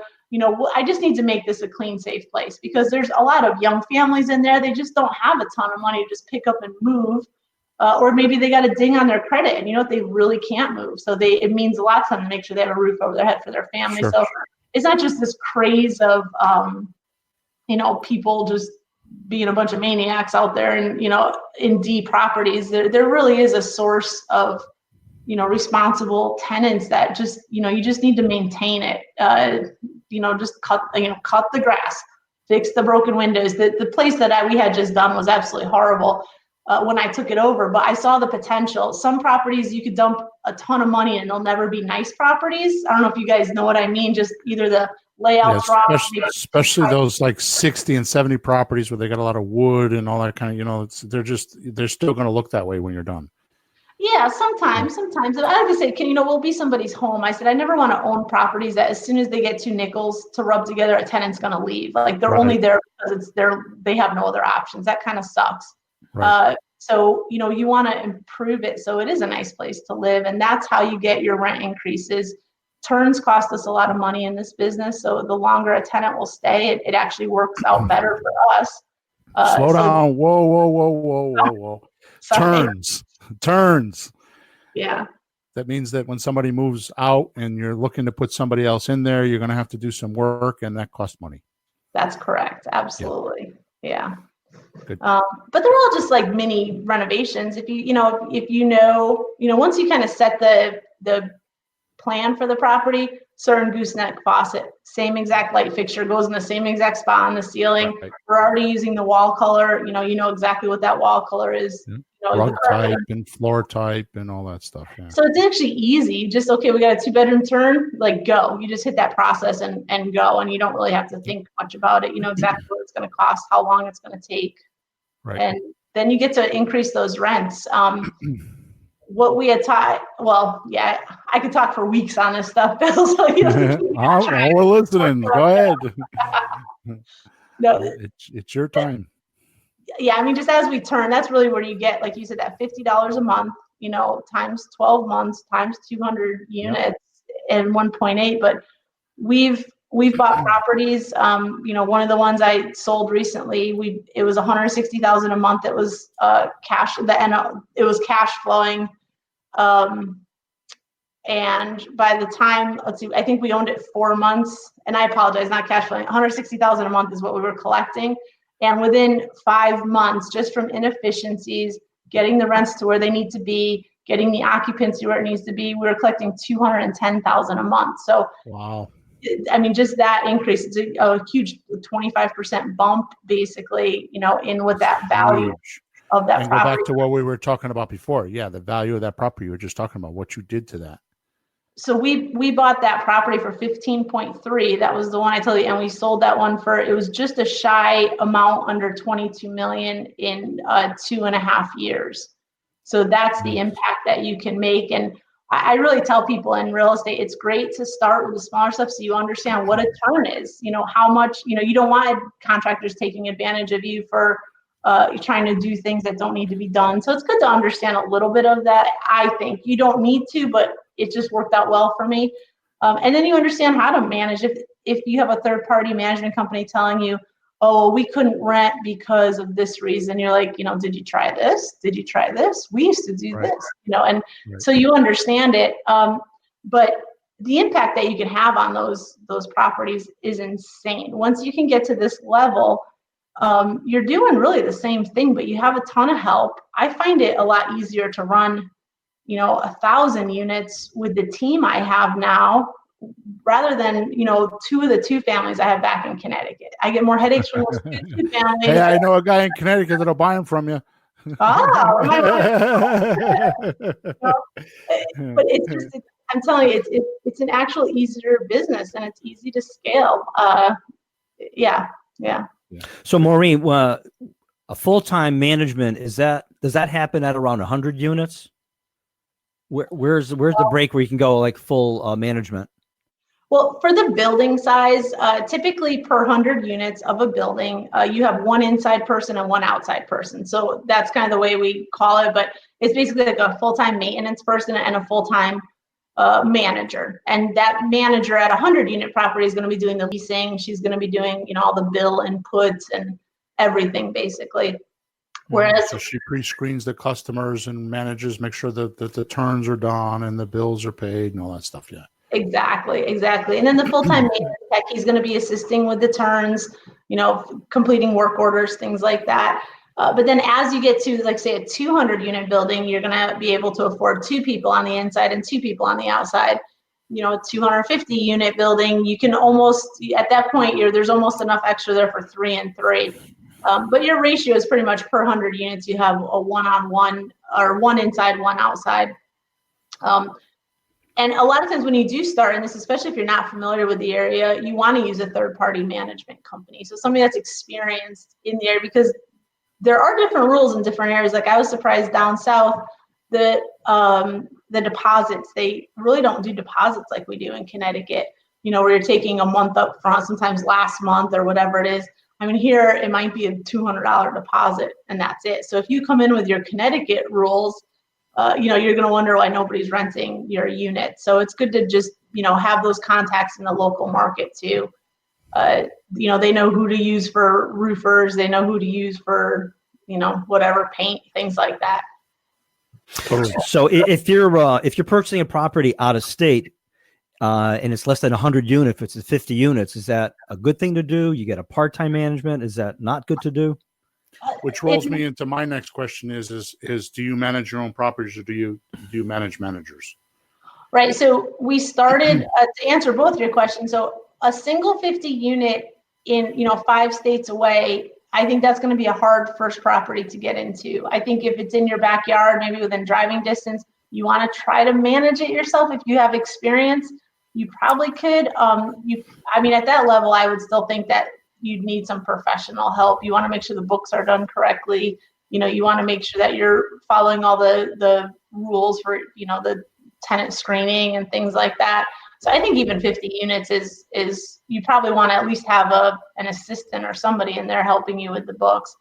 I just need to make this a clean, safe place, because there's a lot of young families in there. They just don't have a ton of money to just pick up and move. Or maybe they got a ding on their credit and, they really can't move. So it means a lot to them to make sure they have a roof over their head for their family. Sure. So it's not just this craze of, people just being a bunch of maniacs out there and, in D properties. There really is a source of, responsible tenants that just, you just need to maintain it. Just cut the grass, fix the broken windows. The place that we had just done was absolutely horrible when I took it over, but I saw the potential. Some properties you could dump a ton of money and they'll never be nice properties. I don't know if you guys know what I mean, just either the layouts wrong. Especially those like 60 and 70 properties where they got a lot of wood and all that kind of, they're still going to look that way when you're done. Yeah, sometimes. I like to say, we'll be somebody's home. I said, I never want to own properties that as soon as they get two nickels to rub together, a tenant's going to leave. Like they're only there because they have no other options. That kind of sucks. Right. So, you want to improve it so it is a nice place to live. And that's how you get your rent increases. Turns cost us a lot of money in this business. So the longer a tenant will stay, it actually works out better for us. Slow down. Whoa. Turns. Yeah. That means that when somebody moves out and you're looking to put somebody else in there, you're going to have to do some work, and that costs money. That's correct. Absolutely. Yeah. Good. But they're all just like mini renovations. If once you kind of set the plan for the property, certain gooseneck faucet, same exact light fixture goes in the same exact spot on the ceiling. Right. We're already using the wall color. You know exactly what that wall color is. Rug type and floor type and all that stuff. Yeah. So it's actually easy. Just, okay, we got a 2-bedroom turn, like go. You just hit that process and go, and you don't really have to think much about it. You know exactly what it's going to cost, how long it's going to take. Right. And then you get to increase those rents. What we had taught, I could talk for weeks on this stuff, Bill. So we're listening. Go ahead. No, it's your time. Yeah, I mean, just as we turn, that's really where you get, like you said, that $50 a month, times 12 months, times 200 units and 1.8. But we've bought properties. One of the ones I sold recently, it was $160,000 a month. It was cash. It was cash flowing. And by the time, I think we owned it 4 months. And I apologize, not cash flowing. $160,000 a month is what we were collecting. And within 5 months, just from inefficiencies, getting the rents to where they need to be, getting the occupancy where it needs to be, we were collecting $210,000 a month. So, wow. I mean, just that increase, it's a huge 25% bump, basically, in with that value of that property. Go back to what we were talking about before. Yeah, the value of that property you were just talking about, what you did to that. So we bought that property for 15.3. That was the one I told you, and we sold that one it was just a shy amount under 22 million in 2.5 years. So that's the impact that you can make. And I really tell people in real estate, it's great to start with the smaller stuff so you understand what a turn is. How much, you don't want contractors taking advantage of you for trying to do things that don't need to be done. So it's good to understand a little bit of that. I think you don't need to, but it just worked out well for me. And then you understand how to manage. If you have a third party management company telling you, oh, we couldn't rent because of this reason, you're like, did you try this? Did you try this? We used to do this, and so you understand it. But the impact that you can have on those properties is insane. Once you can get to this level, you're doing really the same thing, but you have a ton of help. I find it a lot easier to run 1,000 units with the team I have now, rather than, 2 of the 2 families I have back in Connecticut. I get more headaches from those 2 families. Hey, I know a guy in Connecticut that'll buy them from you. Oh, but it's just, I'm telling you, it's an actual easier business, and it's easy to scale. Yeah. So Maureen, a full-time management, does that happen at around 100 units? Where's the break where you can go like full management? Well, for the building size, typically per 100 units of a building, you have 1 inside person and 1 outside person. So that's kind of the way we call it, but it's basically like a full-time maintenance person and a full-time manager. And that manager at 100 unit property is going to be doing the leasing. She's going to be doing, all the bill inputs and everything basically. Whereas so she pre-screens the customers and manages, make sure that the turns are done and the bills are paid and all that stuff. Yeah. Exactly. And then the full-time maintenance tech, he's going to be assisting with the turns, completing work orders, things like that. But then as you get to, like, say, a 200 unit building, you're going to be able to afford 2 people on the inside and 2 people on the outside. a 250 unit building, you can almost, at that point, there's almost enough extra there for 3 and 3. But your ratio is pretty much per 100 units, you have a 1-on-1 or 1 inside, 1 outside. And a lot of times when you do start in this, especially if you're not familiar with the area, you want to use a third-party management company. So somebody that's experienced in the area, because there are different rules in different areas. Like I was surprised down south, the deposits, they really don't do deposits like we do in Connecticut, where you're taking a month up front, sometimes last month or whatever it is. I mean, here it might be a $200 deposit and that's it. So if you come in with your Connecticut rules, you're going to wonder why nobody's renting your unit. So it's good to just, have those contacts in the local market too. They know who to use for roofers. They know who to use for, whatever, paint, things like that. So if you're purchasing a property out of state, and it's less than 100 units, if it's 50 units, is that a good thing to do? You get a part-time management. Is that not good to do? Which rolls me into my next question is do you manage your own properties or do you manage managers? Right. So we started to answer both your questions. So a single 50 unit in, 5 states away, I think that's going to be a hard first property to get into. I think if it's in your backyard, maybe within driving distance, you want to try to manage it yourself. If you have experience, you probably could. At that level, I would still think that you'd need some professional help. You want to make sure the books are done correctly. You want to make sure that you're following all the rules for, the tenant screening and things like that. So I think even 50 units is you probably want to at least have an assistant or somebody in there helping you with the books.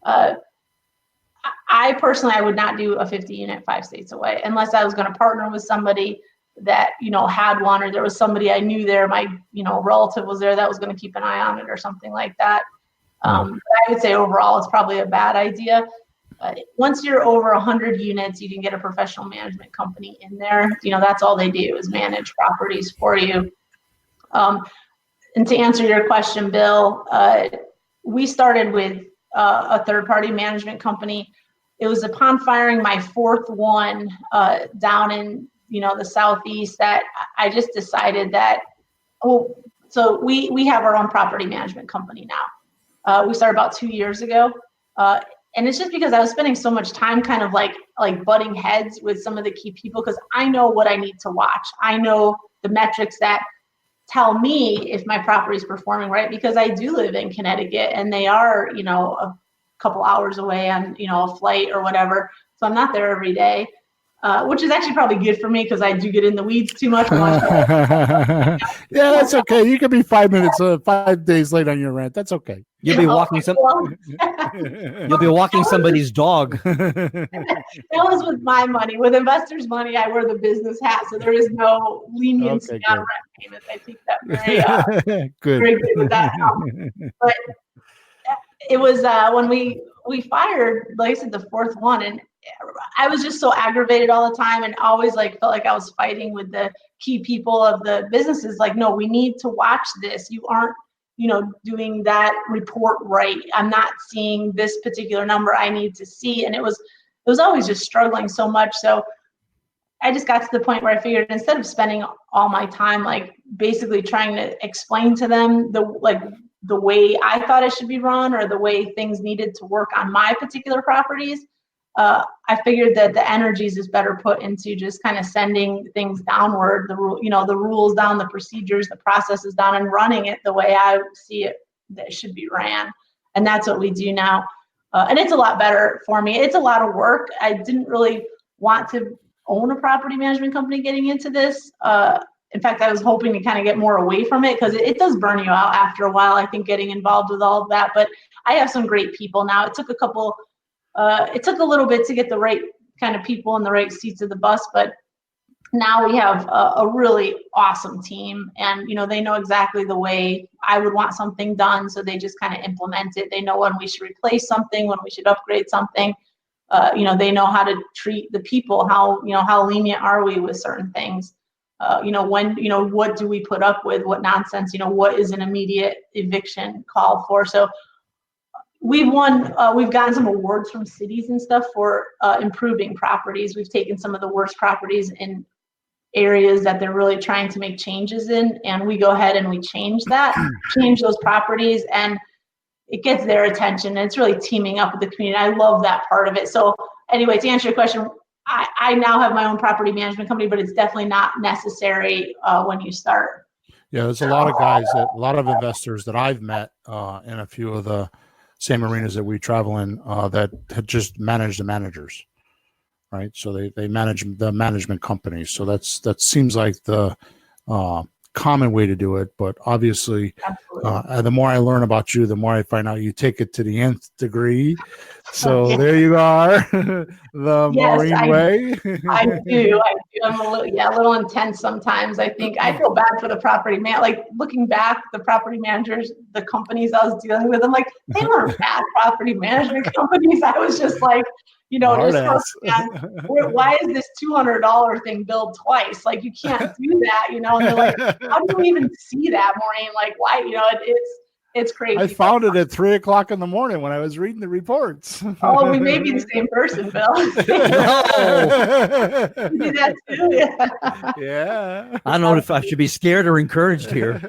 I personally, I would not do a 50 unit 5 states away unless I was going to partner with somebody that, had one, or there was somebody I knew there, my, relative was there that was going to keep an eye on it or something like that. But I would say overall, it's probably a bad idea. Once you're over 100 units, you can get a professional management company in there. That's all they do is manage properties for you. And to answer your question, Bill, we started with a third-party management company. It was upon firing my 4th one down in, the Southeast that I just decided that, so we have our own property management company now. We started about 2 years ago. And it's just because I was spending so much time kind of like butting heads with some of the key people, because I know what I need to watch. I know the metrics that tell me if my property is performing right, because I do live in Connecticut and they are, a couple hours away on, a flight or whatever. So I'm not there every day, which is actually probably good for me because I do get in the weeds too much. Yeah, that's okay. You can be 5 days late on your rent. That's okay. You'll be walking You'll be walking somebody's dog. That was with my money. With investors' money, I wear the business hat, so there is no leniency on rent payments. I think that very good. Very good with that. But it was when we fired, like I said, the 4th one, and I was just so aggravated all the time, and always felt like I was fighting with the key people of the businesses. Like, no, we need to watch this. You aren't, doing that report right. I'm not seeing this particular number I need to see. And it was always just struggling so much. So I just got to the point where I figured instead of spending all my time, basically trying to explain to them the way I thought it should be run or the way things needed to work on my particular properties, I figured that the energies is better put into just kind of sending things downward, the rules down, the procedures, the processes down, and running it the way I see it that it should be ran. And that's what we do now. And it's a lot better for me. It's a lot of work. I didn't really want to own a property management company getting into this. In fact, I was hoping to kind of get more away from it because it does burn you out after a while, I think, getting involved with all of that. But I have some great people now. It took a little bit to get the right kind of people in the right seats of the bus, but now we have a really awesome team, and they know exactly the way I would want something done, so they just kind of implement it. They know when we should replace something, when we should upgrade something. They know how to treat the people, how lenient are we with certain things. What do we put up with, what nonsense, what is an immediate eviction called for. So we've gotten some awards from cities and stuff for improving properties. We've taken some of the worst properties in areas that they're really trying to make changes in, and we go ahead and we change those properties, and it gets their attention, and it's really teaming up with the community. I love that part of it. So anyway, to answer your question, I now have my own property management company, but it's definitely not necessary when you start. Yeah, there's a lot of guys, a lot of investors that I've met in a few of the same arenas that we travel in that had just managed the managers, right? So they manage the management companies. So that seems like the common way to do it. But obviously, the more I learn about you, the more I find out you take it to the nth degree. So there you are, the Maureen way. I do. I'm a little intense sometimes. I think I feel bad for the property man. Like looking back, the property managers, the companies I was dealing with, I'm like, they weren't bad property management companies. I was just like, why is this $200 thing billed twice? Like, you can't do that, And they're like, how do you even see that, Maureen? Like, why? It's crazy. I found it at 3:00 in the morning when I was reading the reports. Oh, we may be the same person, Bill. You do that too? Yeah. I don't know if I should be scared or encouraged here.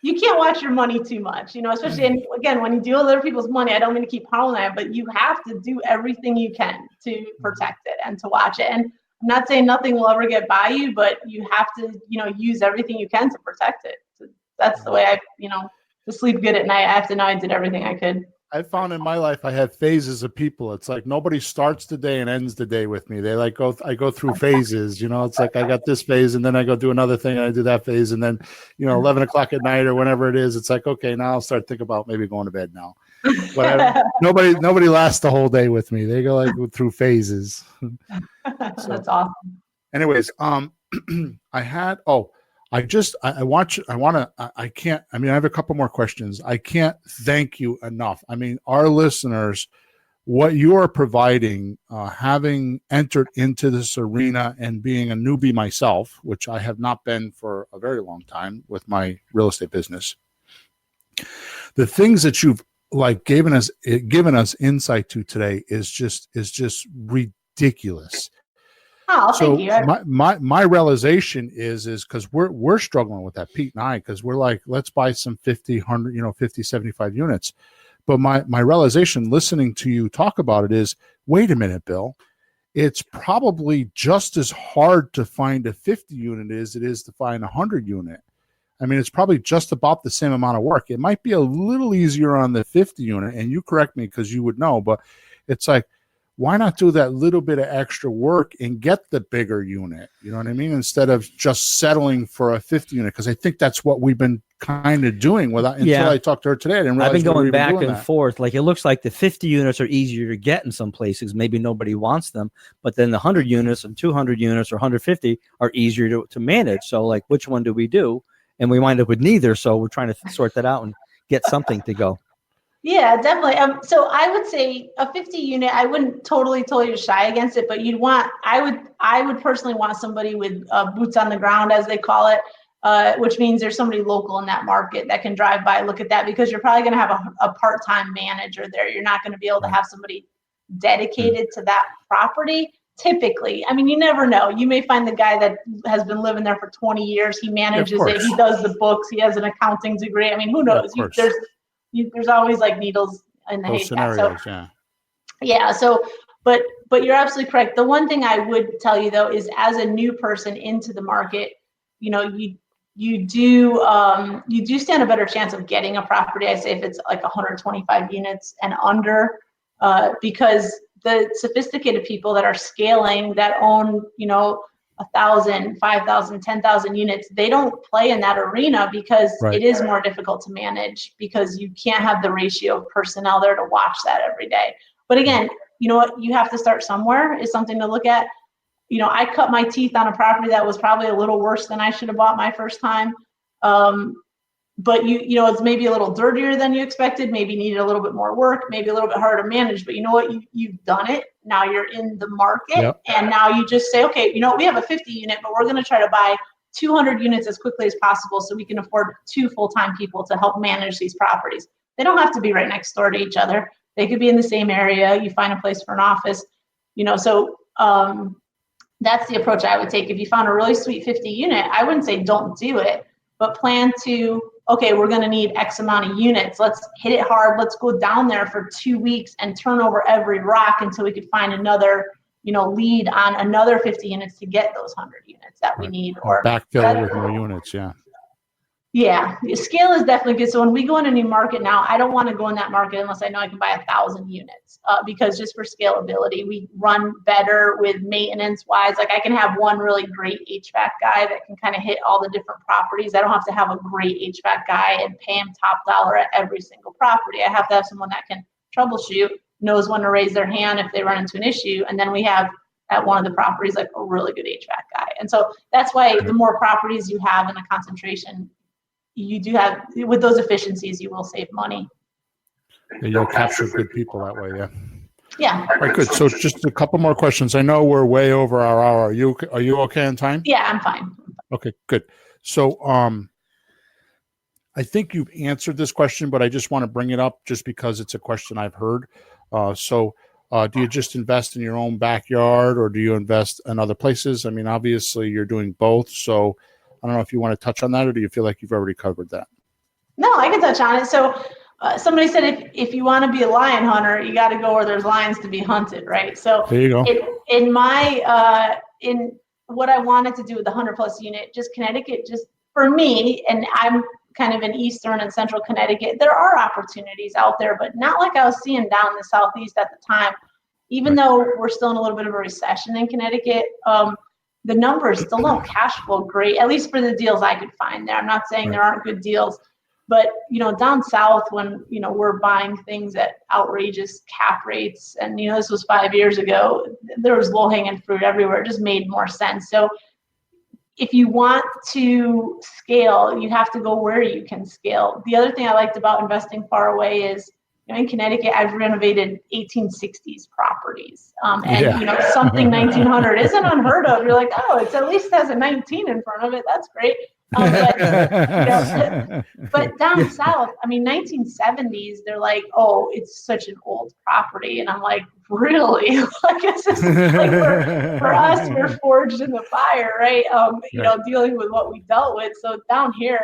You can't watch your money too much, especially, and again, when you deal with other people's money, I don't mean to keep harping on it, but you have to do everything you can to protect it and to watch it. And I'm not saying nothing will ever get by you, but you have to, use everything you can to protect it. That's the way I, to sleep good at night. I have to know I did everything I could. I found in my life I had phases of people. It's like nobody starts the day and ends the day with me. They I go through phases, It's like I got this phase and then I go do another thing and I do that phase, and then 11 o'clock at night or whenever it is, it's like, okay, now I'll start thinking about maybe going to bed now. But nobody lasts the whole day with me. They go through phases. That's awesome. Anyways, I have a couple more questions. I can't thank you enough. I mean, our listeners, what you are providing, having entered into this arena and being a newbie myself, which I have not been for a very long time with my real estate business, the things that you've given us insight to today is just ridiculous. Oh, so thank you. My realization is because we're struggling with that, Pete and I, because we're like, let's buy some 50, 100, 50, 75 units. But my realization listening to you talk about it is, wait a minute, Bill, it's probably just as hard to find a 50 unit as it is to find a 100 unit. I mean, it's probably just about the same amount of work. It might be a little easier on the 50 unit, and you correct me because you would know, but it's like, why not do that little bit of extra work and get the bigger unit? You know what I mean? Instead of just settling for a 50 unit, because I think that's what we've been kind of doing until I talked to her today. I didn't realize I've been going back and that. forth. Like, it looks like the 50 units are easier to get in some places. Maybe nobody wants them, but then the 100 units and 200 units or 150 are easier to manage. So like, which one do we do? And we wind up with neither. So we're trying to sort that out and get something to go. Yeah, definitely. So I would say a 50 unit, I wouldn't totally shy against it, but I would personally want somebody with boots on the ground, as they call it, which means there's somebody local in that market that can drive by, look at that, because you're probably going to have a part-time manager there. You're not going to be able to have somebody dedicated to that property. Typically, I mean, you never know. You may find the guy that has been living there for 20 years. He manages it. He does the books. He has an accounting degree. I mean, who knows? There's always like needles in the haystack. Yeah. So, but you're absolutely correct. The one thing I would tell you though is, as a new person into the market, you do stand a better chance of getting a property. I say if it's like 125 units and under, because the sophisticated people that are scaling, that own 1,000, 5,000, 10,000 units, they don't play in that arena because it is more difficult to manage, because you can't have the ratio of personnel there to watch that every day. But again, you know what? You have to start somewhere is something to look at. I cut my teeth on a property that was probably a little worse than I should have bought my first time. But it's maybe a little dirtier than you expected, maybe needed a little bit more work, maybe a little bit harder to manage, but you know what, you've done it. Now you're in the market, and now you just say, okay, we have a 50 unit, but we're going to try to buy 200 units as quickly as possible so we can afford 2 full-time people to help manage these properties. They don't have to be right next door to each other. They could be in the same area. You find a place for an office, so that's the approach I would take. If you found a really sweet 50 unit, I wouldn't say don't do it, but plan to, okay, we're going to need X amount of units. Let's hit it hard. Let's go down there for 2 weeks and turn over every rock until we could find another, lead on another 50 units to get those 100 units that we need. Or backfill with more units. Yeah. Yeah, scale is definitely good. So when we go in a new market now, I don't want to go in that market unless I know I can buy 1,000 units, because just for scalability, we run better with maintenance wise. Like I can have one really great HVAC guy that can kind of hit all the different properties. I don't have to have a great HVAC guy and pay him top dollar at every single property. I have to have someone that can troubleshoot, knows when to raise their hand if they run into an issue. And then we have at one of the properties, like a really good HVAC guy. And so that's why the more properties you have in a concentration, you do have, with those efficiencies, you will save money. Yeah, you'll capture good people that way. Yeah. Yeah. All right, good. So just a couple more questions. I know we're way over our hour. Are you okay on time? Yeah, I'm fine. Okay, good. So I think you've answered this question, but I just want to bring it up just because it's a question I've heard. Do you just invest in your own backyard, or do you invest in other places? I mean, obviously you're doing both. So I don't know if you want to touch on that, or do you feel like you've already covered that? No, I can touch on it. So somebody said if you want to be a lion hunter, you got to go where there's lions to be hunted, right? So there you go. In what I wanted to do with the 100+ unit, just Connecticut, just for me, and I'm kind of in Eastern and Central Connecticut, there are opportunities out there, but not like I was seeing down in the Southeast at the time. Even though we're still in a little bit of a recession in Connecticut, the numbers still don't cash flow great, at least for the deals I could find there. I'm not saying there aren't good deals, but down south when we're buying things at outrageous cap rates, and this was 5 years ago, there was low-hanging fruit everywhere. It just made more sense. So if you want to scale, you have to go where you can scale. The other thing I liked about investing far away is, in Connecticut, I've renovated 1860s properties. Something 1900 isn't unheard of. You're like, oh, it at least has a 19 in front of it. That's great. But down south, 1970s, they're like, oh, it's such an old property. And I'm like, really? Like, it's just, like for us, we're forged in the fire, right? Dealing with what we dealt with. So down here,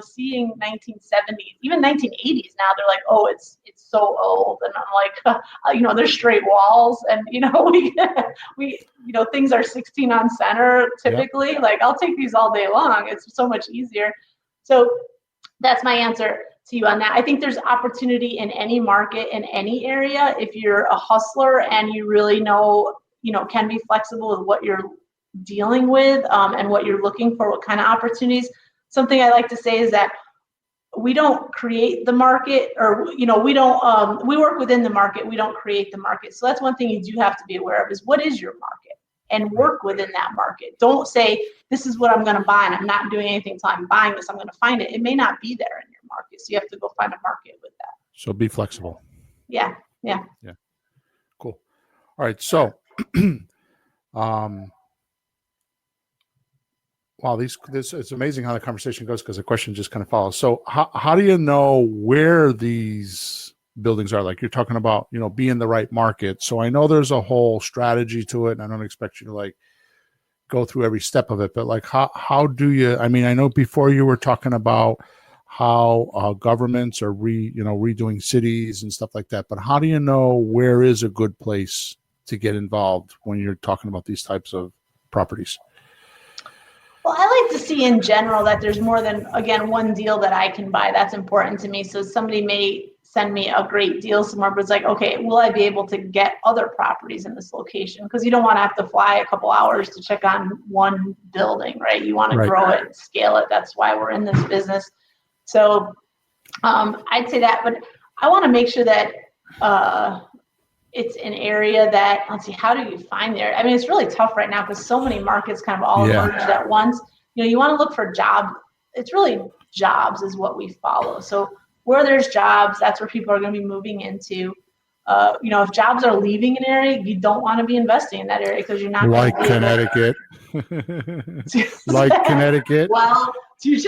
seeing 1970s, even 1980s now, they're like, oh, it's so old. And I'm like, there's straight walls, and we things are 16 on center typically. Yep. Like, I'll take these all day long. It's so much easier. So that's my answer to you on that. I think there's opportunity in any market, in any area, if you're a hustler and you really know, can be flexible with what you're dealing with, and what you're looking for, what kind of opportunities. Something I like to say is that we don't create the market, or we work within the market. We don't create the market. So that's one thing you do have to be aware of, is what is your market, and work within that market. Don't say, this is what I'm going to buy, and I'm not doing anything until I'm buying this. I'm going to find it. It may not be there in your market, so you have to go find a market with that. So be flexible. Yeah. Cool. All right. So, wow, this it's amazing how the conversation goes, because the question just kind of follows. So how do you know where these buildings are? Like, you're talking about, be in the right market. So I know there's a whole strategy to it, and I don't expect you to go through every step of it, but how do you, I know before you were talking about how governments are redoing cities and stuff like that, but how do you know where is a good place to get involved when you're talking about these types of properties? Well, I like to see in general that there's more than, one deal that I can buy. That's important to me. So somebody may send me a great deal somewhere, but it's like, okay, will I be able to get other properties in this location? Because you don't want to have to fly a couple hours to check on one building, right? You want to grow it and scale it. That's why we're in this business. So I'd say that, but I want to make sure that it's an area that, let's see, how do you find there? It's really tough right now because so many markets kind of all emerged at once. You want to look for job. It's really jobs is what we follow. So where there's jobs, that's where people are going to be moving into. if jobs are leaving an area, you don't want to be investing in that area because you're not like going to be Connecticut. Like Connecticut. Well, touche.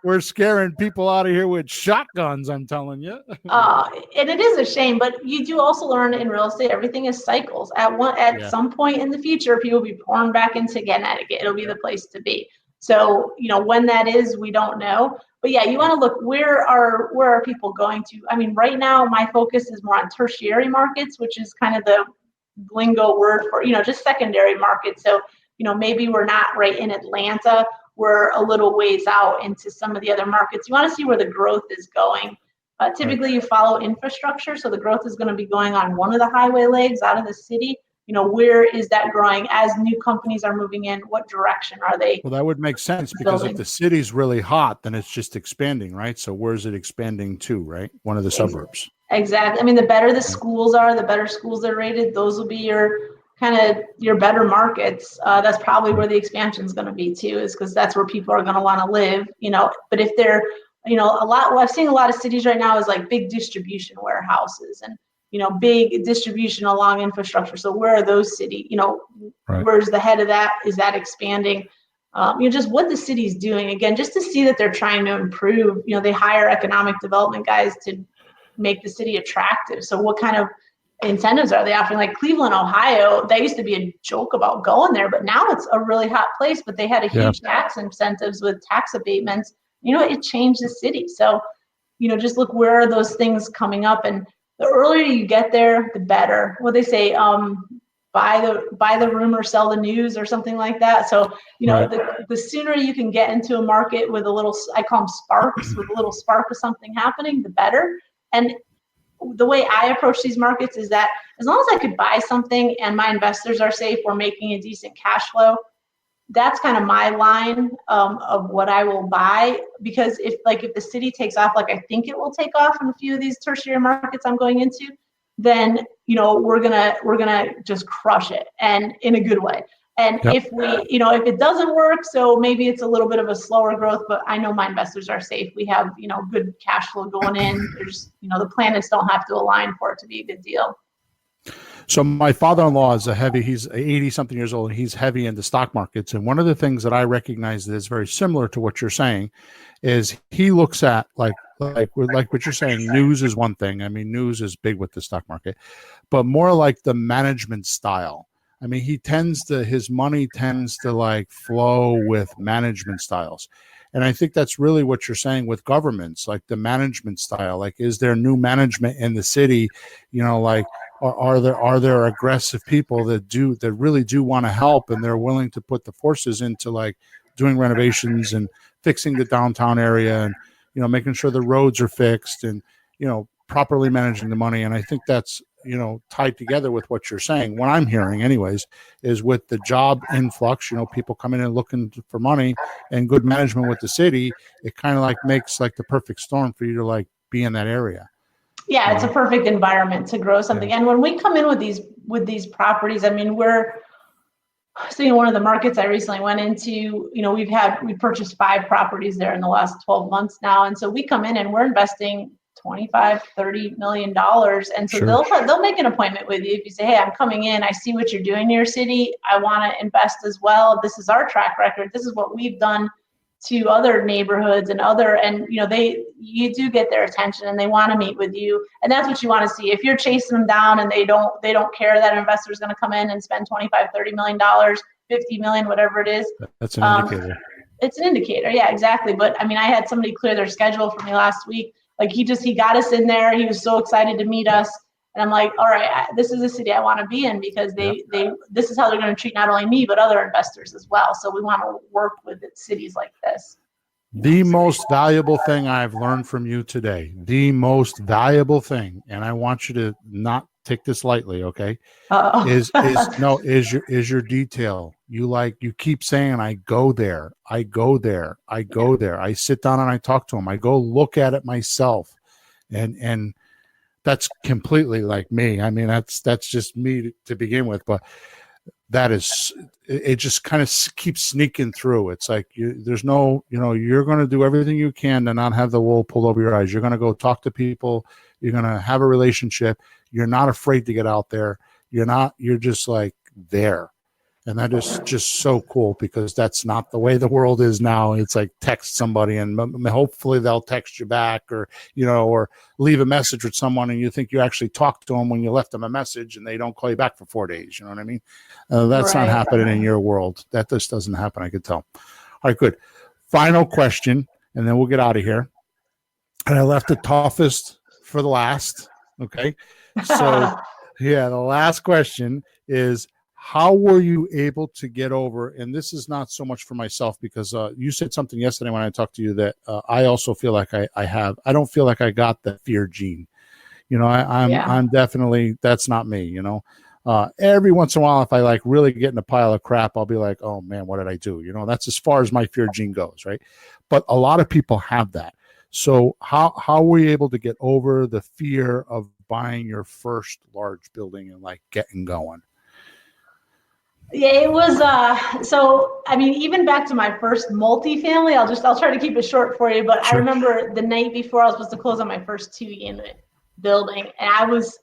We're scaring people out of here with shotguns, I'm telling you. And it is a shame, but you do also learn in real estate, everything is cycles. At some point in the future, people will be pouring back into Connecticut. It'll be the place to be. So, when that is, we don't know. But yeah, you want to look, where are people going to? I mean, right now, my focus is more on tertiary markets, which is kind of the lingo word for, just secondary markets. So, maybe we're not right in Atlanta. We're a little ways out into some of the other markets. You want to see where the growth is going. Typically, you follow infrastructure. So the growth is going to be going on one of the highway legs out of the city. Where is that growing as new companies are moving in? What direction are they? Well, that would make sense because if the city's really hot, then it's just expanding, right? So where's it expanding to, right? One of the suburbs. Exactly. I mean, the better the schools are, the better schools they're rated, those will be your better markets. That's probably where the expansion is going to be too, is because that's where people are going to want to live, but if they're, I'm seeing a lot of cities right now is like big distribution warehouses and, big distribution along infrastructure. So where are those cities, where's the head of that? Is that expanding? Just what the city's doing, again, just to see that they're trying to improve. They hire economic development guys to make the city attractive. So what kind of incentives are they offering? Like Cleveland, Ohio, that used to be a joke about going there, but now it's a really hot place. But they had a huge tax incentives with tax abatements. It changed the city. So, just look, where are those things coming up? And the earlier you get there, the better. What they say, buy the rumor, sell the news, or something like that. So, the sooner you can get into a market with a little, I call them sparks, with a little spark of something happening, the better. And the way I approach these markets is that as long as I could buy something and my investors are safe, we're making a decent cash flow, that's kind of my line of what I will buy. Because if the city takes off, like I think it will take off in a few of these tertiary markets I'm going into, then we're gonna just crush it, and in a good way. And if we, if it doesn't work, so maybe it's a little bit of a slower growth, but I know my investors are safe. We have, good cash flow going in. There's, the planets don't have to align for it to be a good deal. So my father-in-law is he's 80 something years old, and he's heavy into stock markets. And one of the things that I recognize that is very similar to what you're saying is he looks at like what you're saying. News is one thing. I mean, news is big with the stock market, but more like the management style. I mean, his money tends to flow with management styles. And I think that's really what you're saying with governments, like the management style. Like, is there new management in the city? Are there aggressive people that really do want to help, and they're willing to put the forces into doing renovations and fixing the downtown area and, making sure the roads are fixed and, properly managing the money. And I think that's, tied together with what you're saying. What I'm hearing anyways is with the job influx, people coming in looking for money and good management with the city, it kind of makes the perfect storm for you to be in that area. Yeah, it's a perfect environment to grow something. Yeah. And when we come in with these properties, I mean, we're seeing one of the markets I recently went into, we purchased 5 properties there in the last 12 months now. And so we come in and we're investing $25-30 million. And so they'll make an appointment with you. If you say, hey, I'm coming in, I see what you're doing in your city, I want to invest as well. This is our track record. This is what we've done to other neighborhoods and you do get their attention and they want to meet with you. And that's what you want to see. If you're chasing them down and they don't care that an investor is going to come in and spend $25-30 million, $50 million, whatever it is. That's an indicator. It's an indicator. Yeah, exactly. But I mean, I had somebody clear their schedule for me last week. He got us in there. He was so excited to meet us. And I'm like, all right, this is a city I want to be in because this is how they're going to treat not only me, but other investors as well. So we want to work with cities like this. The most valuable thing I've learned from you today, the most valuable thing, and I want you to not take this lightly, okay? is your detail. You keep saying, I go there. I sit down and I talk to them. I go look at it myself. And that's completely like me. I mean, that's just me to begin with. But that is, it just kind of keeps sneaking through. It's like there's no, you're going to do everything you can to not have the wool pulled over your eyes. You're going to go talk to people. You're going to have a relationship. You're not afraid to get out there. You're just like there. And that is just so cool, because that's not the way the world is now. It's like text somebody and hopefully they'll text you back, or leave a message with someone and you think you actually talked to them when you left them a message and they don't call you back for 4 days. You know what I mean? That's not happening in your world. That just doesn't happen. I could tell. All right, good. Final question, and then we'll get out of here. And I left the toughest for the last. Okay. So yeah, the last question is, how were you able to get over, and this is not so much for myself, because you said something yesterday when I talked to you that I also feel like I don't feel like I got the fear gene. I'm definitely, that's not me, every once in a while, if I like really get in a pile of crap, I'll be like, oh man, what did I do? That's as far as my fear gene goes. Right. But a lot of people have that. So how were you able to get over the fear of buying your first large building and like getting going? Yeah, it was, even back to my first multifamily, I'll try to keep it short for you, but sure. I remember the night before I was supposed to close on my first 2-unit building, and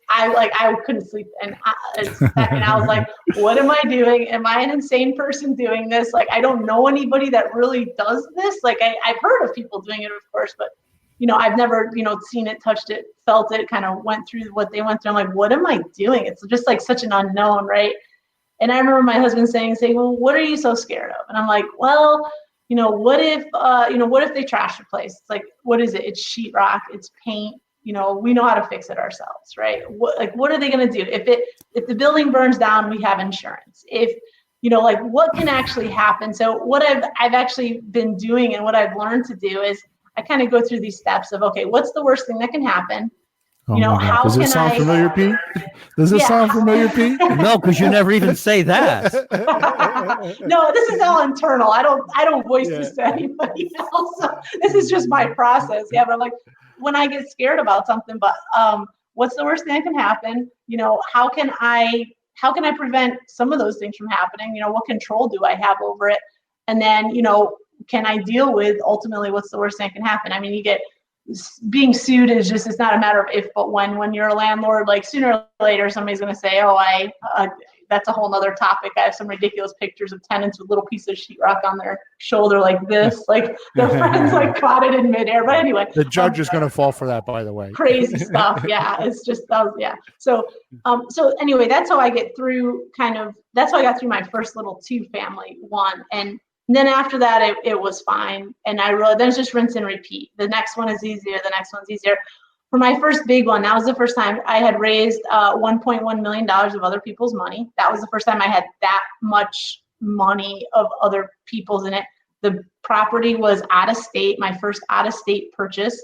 I couldn't sleep, and I was like, what am I doing? Am I an insane person doing this? Like, I don't know anybody that really does this. Like, I've heard of people doing it, of course, but I've never, seen it, touched it, felt it, kind of went through what they went through. I'm like, what am I doing? It's just like such an unknown, right? And I remember my husband saying, well, what are you so scared of? And I'm like, well, what if they trash the place? It's like, what is it? It's sheetrock, it's paint. We know how to fix it ourselves, right? What are they going to do? If the building burns down, we have insurance. If, what can actually happen? So what I've actually been doing, and what I've learned to do, is I kind of go through these steps of, okay, what's the worst thing that can happen? How does it sound familiar, Pete? Does it sound familiar, Pete? No, because you never even say that. No, this is all internal. I don't voice this to anybody else. So this is just my process. Yeah, but I'm like, when I get scared about something, but what's the worst thing that can happen? How can I prevent some of those things from happening? What control do I have over it? And then, can I deal with ultimately what's the worst thing that can happen? I mean, you get being sued is just, it's not a matter of if, but when you're a landlord, like sooner or later, somebody's going to say, oh, that's a whole nother topic. I have some ridiculous pictures of tenants with little pieces of sheetrock on their shoulder like this, like their friends like caught it in midair. But anyway, the judge is going to fall for that, by the way. Crazy stuff. Yeah. It's just, yeah. So anyway, that's how I get through that's how I got through my first little 2-family one. And then after that, it was fine. And I realized then it's just rinse and repeat. The next one is easier. The next one's easier. For my first big one, that was the first time I had raised $1.1 million of other people's money. That was the first time I had that much money of other people's in it. The property was out of state, my first out of state purchase.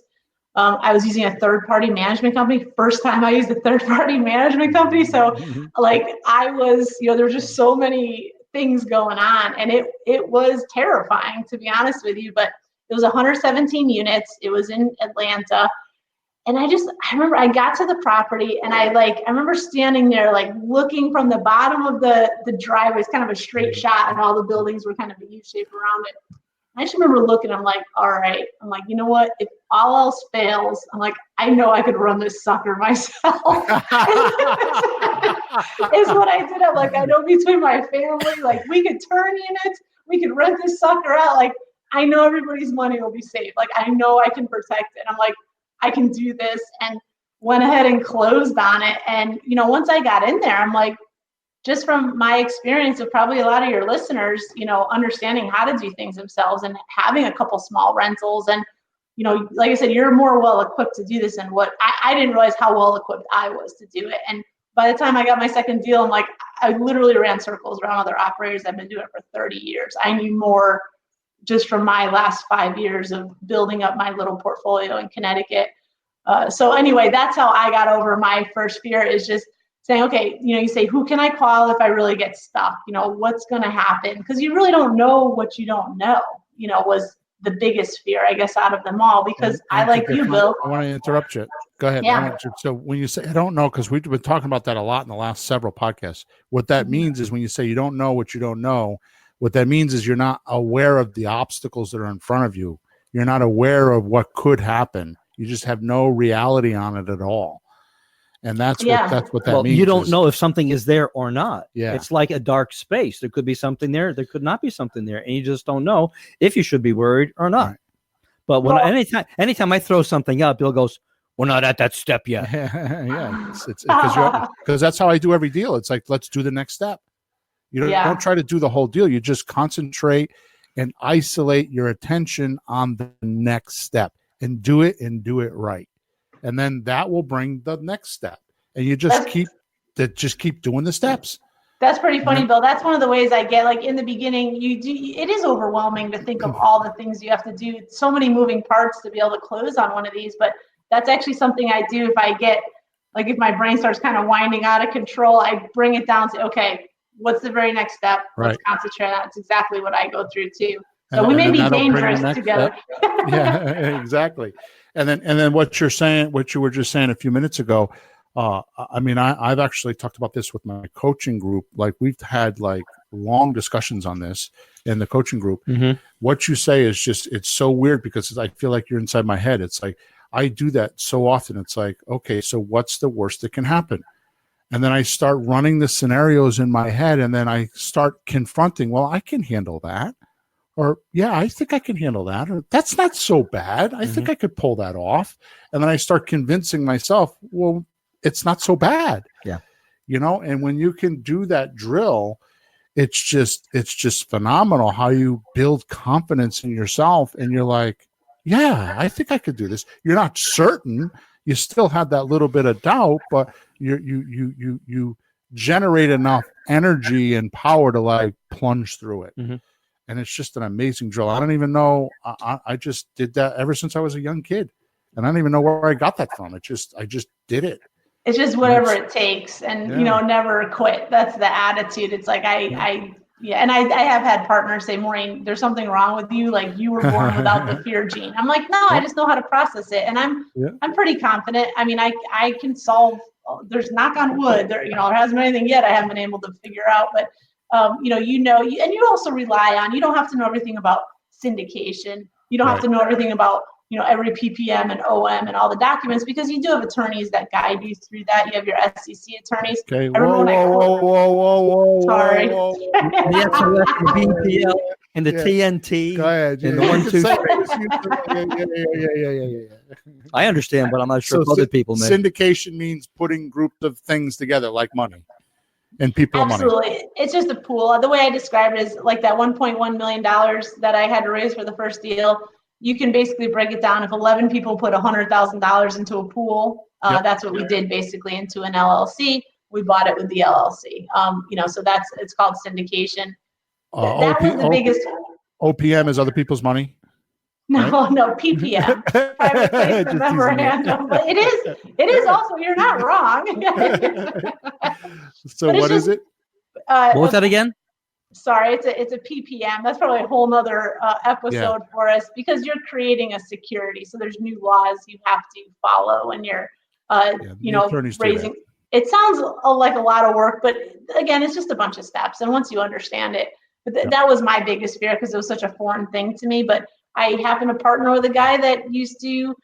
I was using a third-party management company. First time I used a third-party management company. So I was, there were just so many things going on, and it was terrifying, to be honest with you. But it was 117 units. It was in Atlanta. And I remember I got to the property, and I remember standing there, like looking from the bottom of the driveway. It's kind of a straight shot, and all the buildings were kind of a U shape around it. I just remember looking, I'm like, all right. I'm like, you know what? If all else fails, I'm like, I know I could run this sucker myself. Is what I did. I'm like, I know between my family, like we could turn units, we could rent this sucker out. Like, I know everybody's money will be safe. Like, I know I can protect it. I'm like, I can do this, and went ahead and closed on it. And, once I got in there, I'm like, just from my experience of probably a lot of your listeners, understanding how to do things themselves and having a couple small rentals. And, like I said, you're more well equipped to do this. And what I didn't realize how well equipped I was to do it. And by the time I got my second deal, I'm like, I literally ran circles around other operators that have been doing it for 30 years. I knew more just from my last 5 years of building up my little portfolio in Connecticut. So anyway, that's how I got over my first fear, is just saying, okay, you say, who can I call if I really get stuck? What's going to happen? Because you really don't know what you don't know. Was the biggest fear, I guess, out of them all, because I like you, Bill. I want to interrupt you. Go ahead. Yeah. So when you say, I don't know, because we've been talking about that a lot in the last several podcasts. What that means is when you say you don't know what you don't know, what that means is you're not aware of the obstacles that are in front of you. You're not aware of what could happen. You just have no reality on it at all. And that's what that means. You don't know if something is there or not. Yeah. It's like a dark space. There could be something there. There could not be something there. And you just don't know if you should be worried or not. Right. But when anytime I throw something up, Bill goes, "We're not at that step yet." Yeah. It's because that's how I do every deal. It's like, let's do the next step. You don't try to do the whole deal. You just concentrate and isolate your attention on the next step and do it right. And then that will bring the next step. And you just keep doing the steps. That's pretty funny, Bill. That's one of the ways I get, like, in the beginning, it is overwhelming to think of all the things you have to do. So many moving parts to be able to close on one of these. But that's actually something I do if I get, like, if my brain starts kind of winding out of control, I bring it down to, okay, what's the very next step? Let's concentrate on that. It's exactly what I go through too. So we may be dangerous together. Yeah, exactly. And then what you're saying, what you were just saying a few minutes ago, I mean, I've actually talked about this with my coaching group. Like, we've had like long discussions on this in the coaching group. Mm-hmm. What you say is just, it's so weird because I feel like you're inside my head. It's like, I do that so often. It's like, okay, so what's the worst that can happen? And then I start running the scenarios in my head, and then I start confronting, well, I can handle that. Or, yeah, I think I can handle that. Or, that's not so bad. I think I could pull that off. And then I start convincing myself, well, it's not so bad. Yeah. You know, and when you can do that drill, it's just phenomenal how you build confidence in yourself. And you're like, yeah, I think I could do this. You're not certain. You still have that little bit of doubt, but you generate enough energy and power to like plunge through it. Mm-hmm. And it's just an amazing drill. I don't even know. I just did that ever since I was a young kid. And I don't even know where I got that from. I just did it. It's just whatever it takes, and never quit. That's the attitude. It's like I have had partners say, Maureen, there's something wrong with you. Like, you were born without the fear gene. I'm like, no, I just know how to process it. And I'm pretty confident. I mean, I can solve, there's, knock on wood, there hasn't been anything yet I haven't been able to figure out, but and you also rely on, you don't have to know everything about syndication. You don't have to know everything about, every PPM and OM and all the documents, because you do have attorneys that guide you through that. You have your SEC attorneys. Okay. Whoa. Sorry. The BPL and the TNT. Go ahead. And the 1, 2, 3. Yeah. I understand, but I'm not sure if other people may. Syndication means putting groups of things together, like money and people. Absolutely. Money. It's just a pool. The way I describe it is like that $1.1 million that I had to raise for the first deal. You can basically break it down. If 11 people put $100,000 into a pool, that's what we did basically into an LLC. We bought it with the LLC. So it's called syndication. That was the biggest. OPM is other people's money. No, right? No, PPM, private placement memorandum. But it is also, you're not wrong. So what is it? What was that again? Sorry, it's a PPM. That's probably a whole nother episode for us, because you're creating a security. So there's new laws you have to follow when you're, raising. It sounds like a lot of work, but again, it's just a bunch of steps. And once you understand it, but that was my biggest fear, because it was such a foreign thing to me. But I happened to partner with a guy that used to,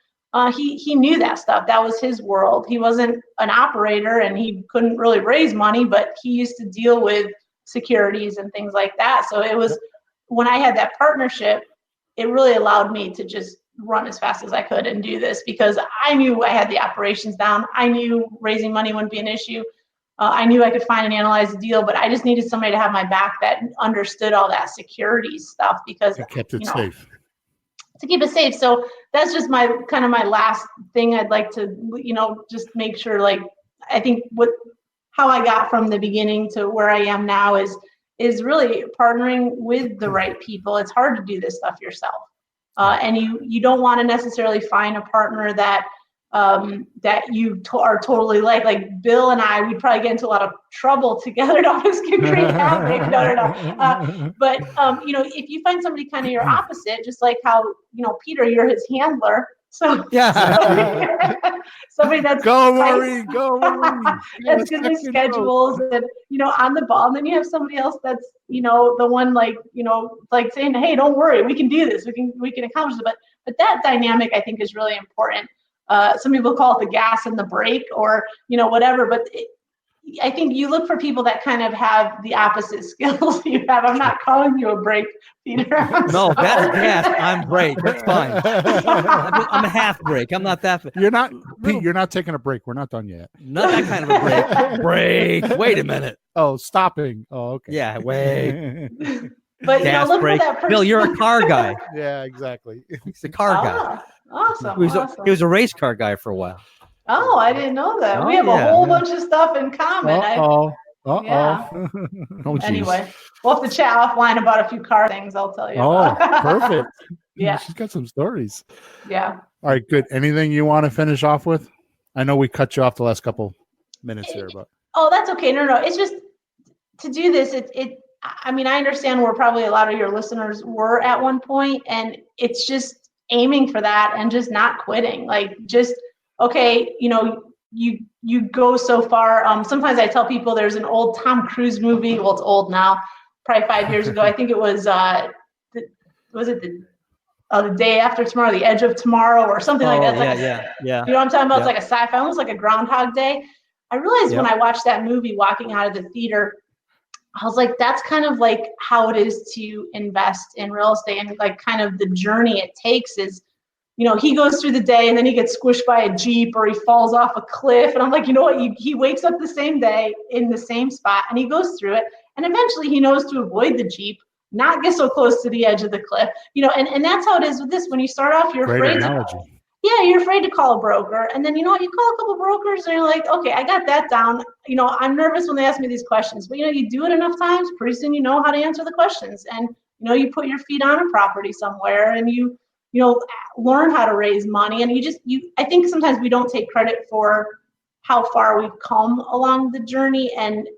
he knew that stuff. That was his world. He wasn't an operator and he couldn't really raise money, but he used to deal with securities and things like that. So it was, when I had that partnership, it really allowed me to just run as fast as I could and do this, because I knew I had the operations down. I knew raising money wouldn't be an issue. I knew I could find and analyze the deal, but I just needed somebody to have my back that understood all that securities stuff, because it kept it safe. To keep it safe. So that's just my last thing I'd like to, just make sure, like, I think how I got from the beginning to where I am now is really partnering with the right people. It's hard to do this stuff yourself. And you don't want to necessarily find a partner that that you are totally like Bill and I, we'd probably get into a lot of trouble together. No, I'm just kidding. Great havoc. No. But if you find somebody kind of your opposite, just like how, Peter, you're his handler. So Yeah. somebody that's go Maureen. that's good with schedules and on the ball. And then you have somebody else that's the one like saying, hey, don't worry, we can do this. We can accomplish it. But that dynamic I think is really important. Some people call it the gas and the brake or whatever. But I think you look for people that kind of have the opposite skills you have. I'm not calling you a brake, Peter. No, that's gas. I'm brake. That's fine. I'm a half brake. I'm not that. You're not, Pete. You're not taking a break. We're not done yet. Not that kind of a break. Brake. Wait a minute. Oh, stopping. Oh, okay. Yeah, wait. But gas look brake. for that person. Bill, you're a car guy. Yeah, exactly. He's a car guy. Awesome. He was a race car guy for a while. Oh, I didn't know that. Oh, We have a whole bunch of stuff in common. Yeah. Oh, anyway, we'll have to chat offline about a few car things. I'll tell you. Oh, perfect. Yeah. She's got some stories. Yeah. All right, good. Anything you want to finish off with? I know we cut you off the last couple minutes there, but. Oh, that's okay. No. It's just to do this. I understand where probably a lot of your listeners were at one point, and it's just aiming for that and just not quitting. Like just, okay, you go so far. Sometimes I tell people there's an old Tom Cruise movie. Well, it's old now, probably 5 years ago. I think it was, The Day After Tomorrow, The Edge of Tomorrow, or something like that. Yeah. You know what I'm talking about? It's like a sci-fi, almost like a Groundhog Day. I realized when I watched that movie, walking out of the theater, I was like, that's kind of like how it is to invest in real estate, and like kind of the journey it takes is, he goes through the day and then he gets squished by a Jeep or he falls off a cliff. And I'm like, you know what? He wakes up the same day in the same spot and he goes through it. And eventually he knows to avoid the Jeep, not get so close to the edge of the cliff, and that's how it is with this. When you start off, you're afraid you're afraid to call a broker. And then, you call a couple brokers and you're like, okay, I got that down. I'm nervous when they ask me these questions, but you do it enough times, pretty soon you know how to answer the questions. And, you put your feet on a property somewhere and you learn how to raise money. And I think sometimes we don't take credit for how far we've come along the journey. And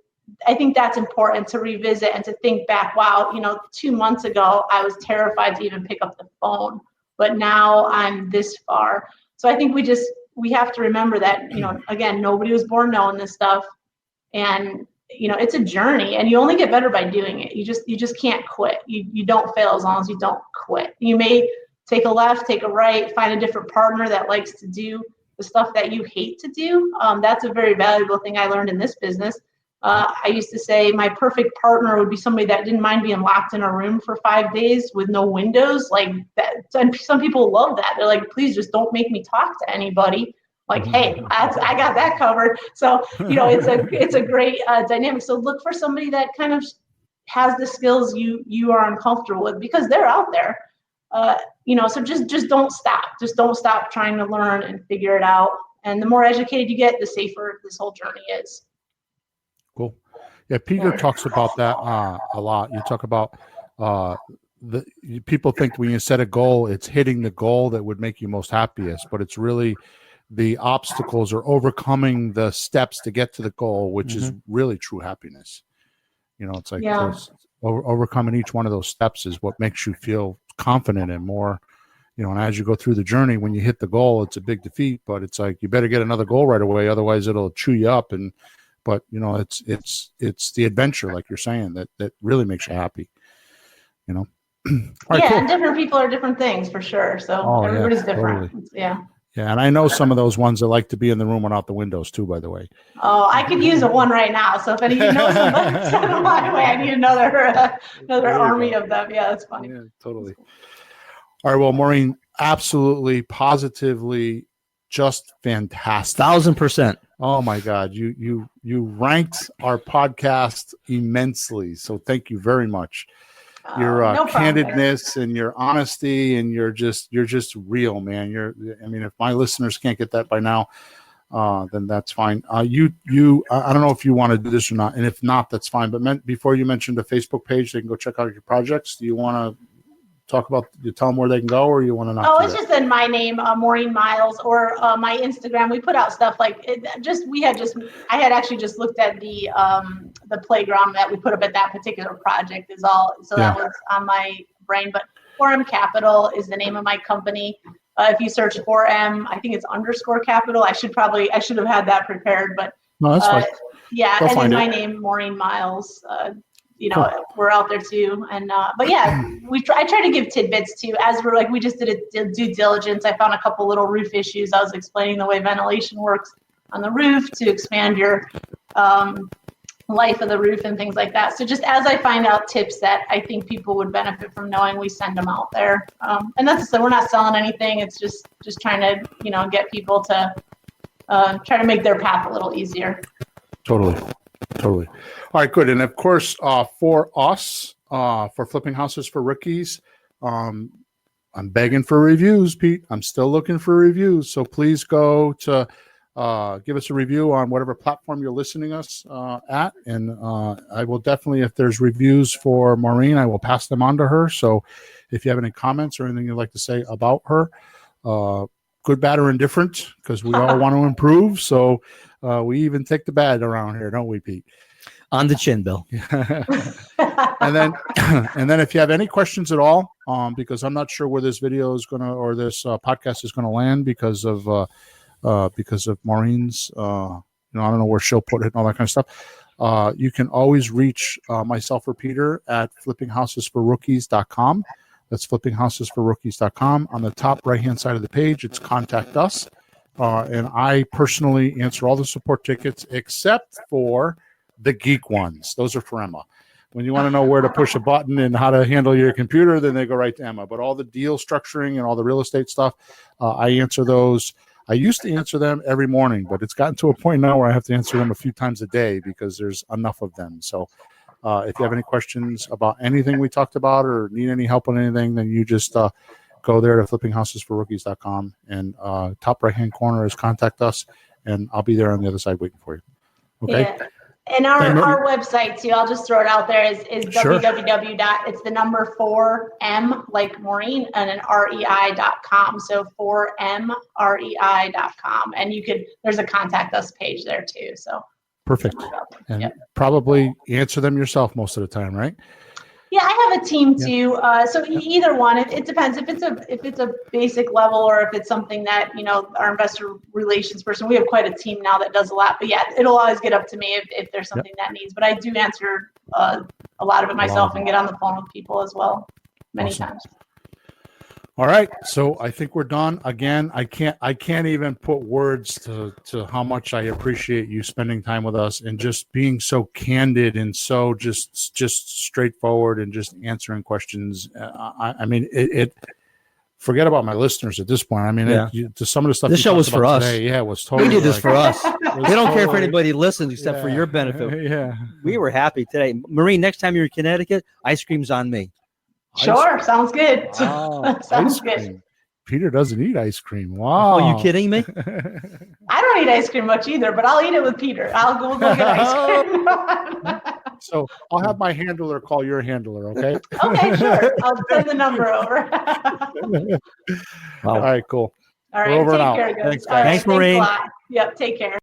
I think that's important to revisit and to think back, wow, 2 months ago, I was terrified to even pick up the phone, but now I'm this far. So I think we have to remember that, again, nobody was born knowing this stuff. And, it's a journey and you only get better by doing it. You just can't quit. You don't fail as long as you don't quit. You may take a left, take a right, find a different partner that likes to do the stuff that you hate to do. That's a very valuable thing I learned in this business. I used to say my perfect partner would be somebody that didn't mind being locked in a room for 5 days with no windows, like that. And some people love that. They're like, please just don't make me talk to anybody. Like, hey, I got that covered. So, it's a great dynamic. So look for somebody that kind of has the skills you are uncomfortable with, because they're out there. So just don't stop. Just don't stop trying to learn and figure it out. And the more educated you get, the safer this whole journey is. Cool. Yeah, Peter talks about that a lot. You talk about people think when you set a goal, it's hitting the goal that would make you most happiest, but it's really the obstacles or overcoming the steps to get to the goal, which is really true happiness. It's like overcoming each one of those steps is what makes you feel confident and more, and as you go through the journey, when you hit the goal, it's a big defeat, but it's like, you better get another goal right away. Otherwise it'll chew you up. But it's the adventure, like you're saying, that really makes you happy, All right, cool. And different people are different things for sure. So everybody's different. Totally. Yeah. Yeah, and I know some of those ones that like to be in the room without the windows too, by the way. Oh, I could use one right now. So if any of you know somebody, send them my way. I need another army of them. Yeah, that's funny. Yeah, totally. All right, well, Maureen, absolutely, positively, just fantastic. 1,000%. Oh my God, you ranked our podcast immensely. So thank you very much. Your candidness and your honesty, and you're just real, man. If my listeners can't get that by now, then that's fine. I don't know if you want to do this or not, and if not, that's fine. But before you mentioned the Facebook page, they can go check out your projects. Do you want to talk about, you tell them where they can go, or you want to not? Oh, do it's that? just in my name, Maureen Miles, or my Instagram. We put out stuff like I had actually just looked at the playground that we put up at that particular project is all. So that was on my brain. But 4M Capital is the name of my company. If you search 4M, I think it's _capital. I should have had that prepared, but No, that's fine. yeah, They'll and then find my it. name, Maureen Miles. Cool. We're out there too. And but yeah, I try to give tidbits too. As we're like, we just did a due diligence. I found a couple little roof issues. I was explaining the way ventilation works on the roof to expand your life of the roof and things like that. So just as I find out tips that I think people would benefit from knowing, we send them out there. And that's so we're not selling anything. It's just trying to get people to try to make their path a little easier. Totally. All right, good. And of course, for us, for Flipping Houses for Rookies, I'm begging for reviews, Pete. I'm still looking for reviews. So please go to give us a review on whatever platform you're listening us at. And I will definitely, if there's reviews for Maureen, I will pass them on to her. So if you have any comments or anything you'd like to say about her, good, bad, or indifferent, because we all want to improve. So we even take the bad around here, don't we, Pete? On the chin, Bill. and then if you have any questions at all, because I'm not sure where this video is or this podcast is gonna land because of Maureen's, I don't know where she'll put it and all that kind of stuff. You can always reach myself or Peter at flippinghousesforrookies.com. That's flippinghousesforrookies.com. On the top right-hand side of the page, it's contact us. And I personally answer all the support tickets except for the geek ones. Those are for Emma. When you want to know where to push a button and how to handle your computer, then they go right to Emma. But all the deal structuring and all the real estate stuff, I answer those. I used to answer them every morning, but it's gotten to a point now where I have to answer them a few times a day because there's enough of them. So if you have any questions about anything we talked about or need any help on anything, then you just go there to flippinghousesforrookies.com, and top right-hand corner is contact us, and I'll be there on the other side waiting for you. Okay? Yeah. And our website too, I'll just throw it out there, is Sure. it's the number 4M like Maureen and then REI.com. So 4MREI.com. And there's a contact us page there too. So Perfect. And probably answer them yourself most of the time, right? Yeah, I have a team too. So either one, it depends if it's a basic level or if it's something that, our investor relations person, we have quite a team now that does a lot, but yeah, it'll always get up to me if there's something that needs, but I do answer a lot of it myself and get on the phone with people as well many times. All right. So I think we're done. Again, I can't even put words to how much I appreciate you spending time with us and just being so candid and so just straightforward and just answering questions. I mean, forget about my listeners at this point. I mean, to some of the stuff this show was for us. Today, it was totally. We did this for us. We don't care if anybody listens except for your benefit. Yeah. We were happy today. Maureen, next time you're in Connecticut, ice cream's on me. Sure, sounds good. Wow. Sounds good. Peter doesn't eat ice cream. Wow. Oh, you kidding me? I don't eat ice cream much either, but I'll eat it with Peter. We'll go get ice cream. So I'll have my handler call your handler, okay? Okay, sure. I'll send the number over. All right, cool. All right, we're over take now. care, guys. Thanks, guys. All right, Thanks, Maureen. a lot. Yep, take care.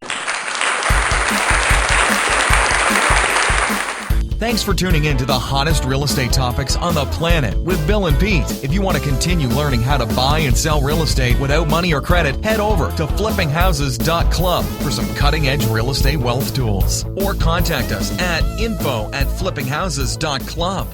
Thanks for tuning in to the hottest real estate topics on the planet with Bill and Pete. If you want to continue learning how to buy and sell real estate without money or credit, head over to flippinghouses.club for some cutting-edge real estate wealth tools. Or contact us at info@flippinghouses.club.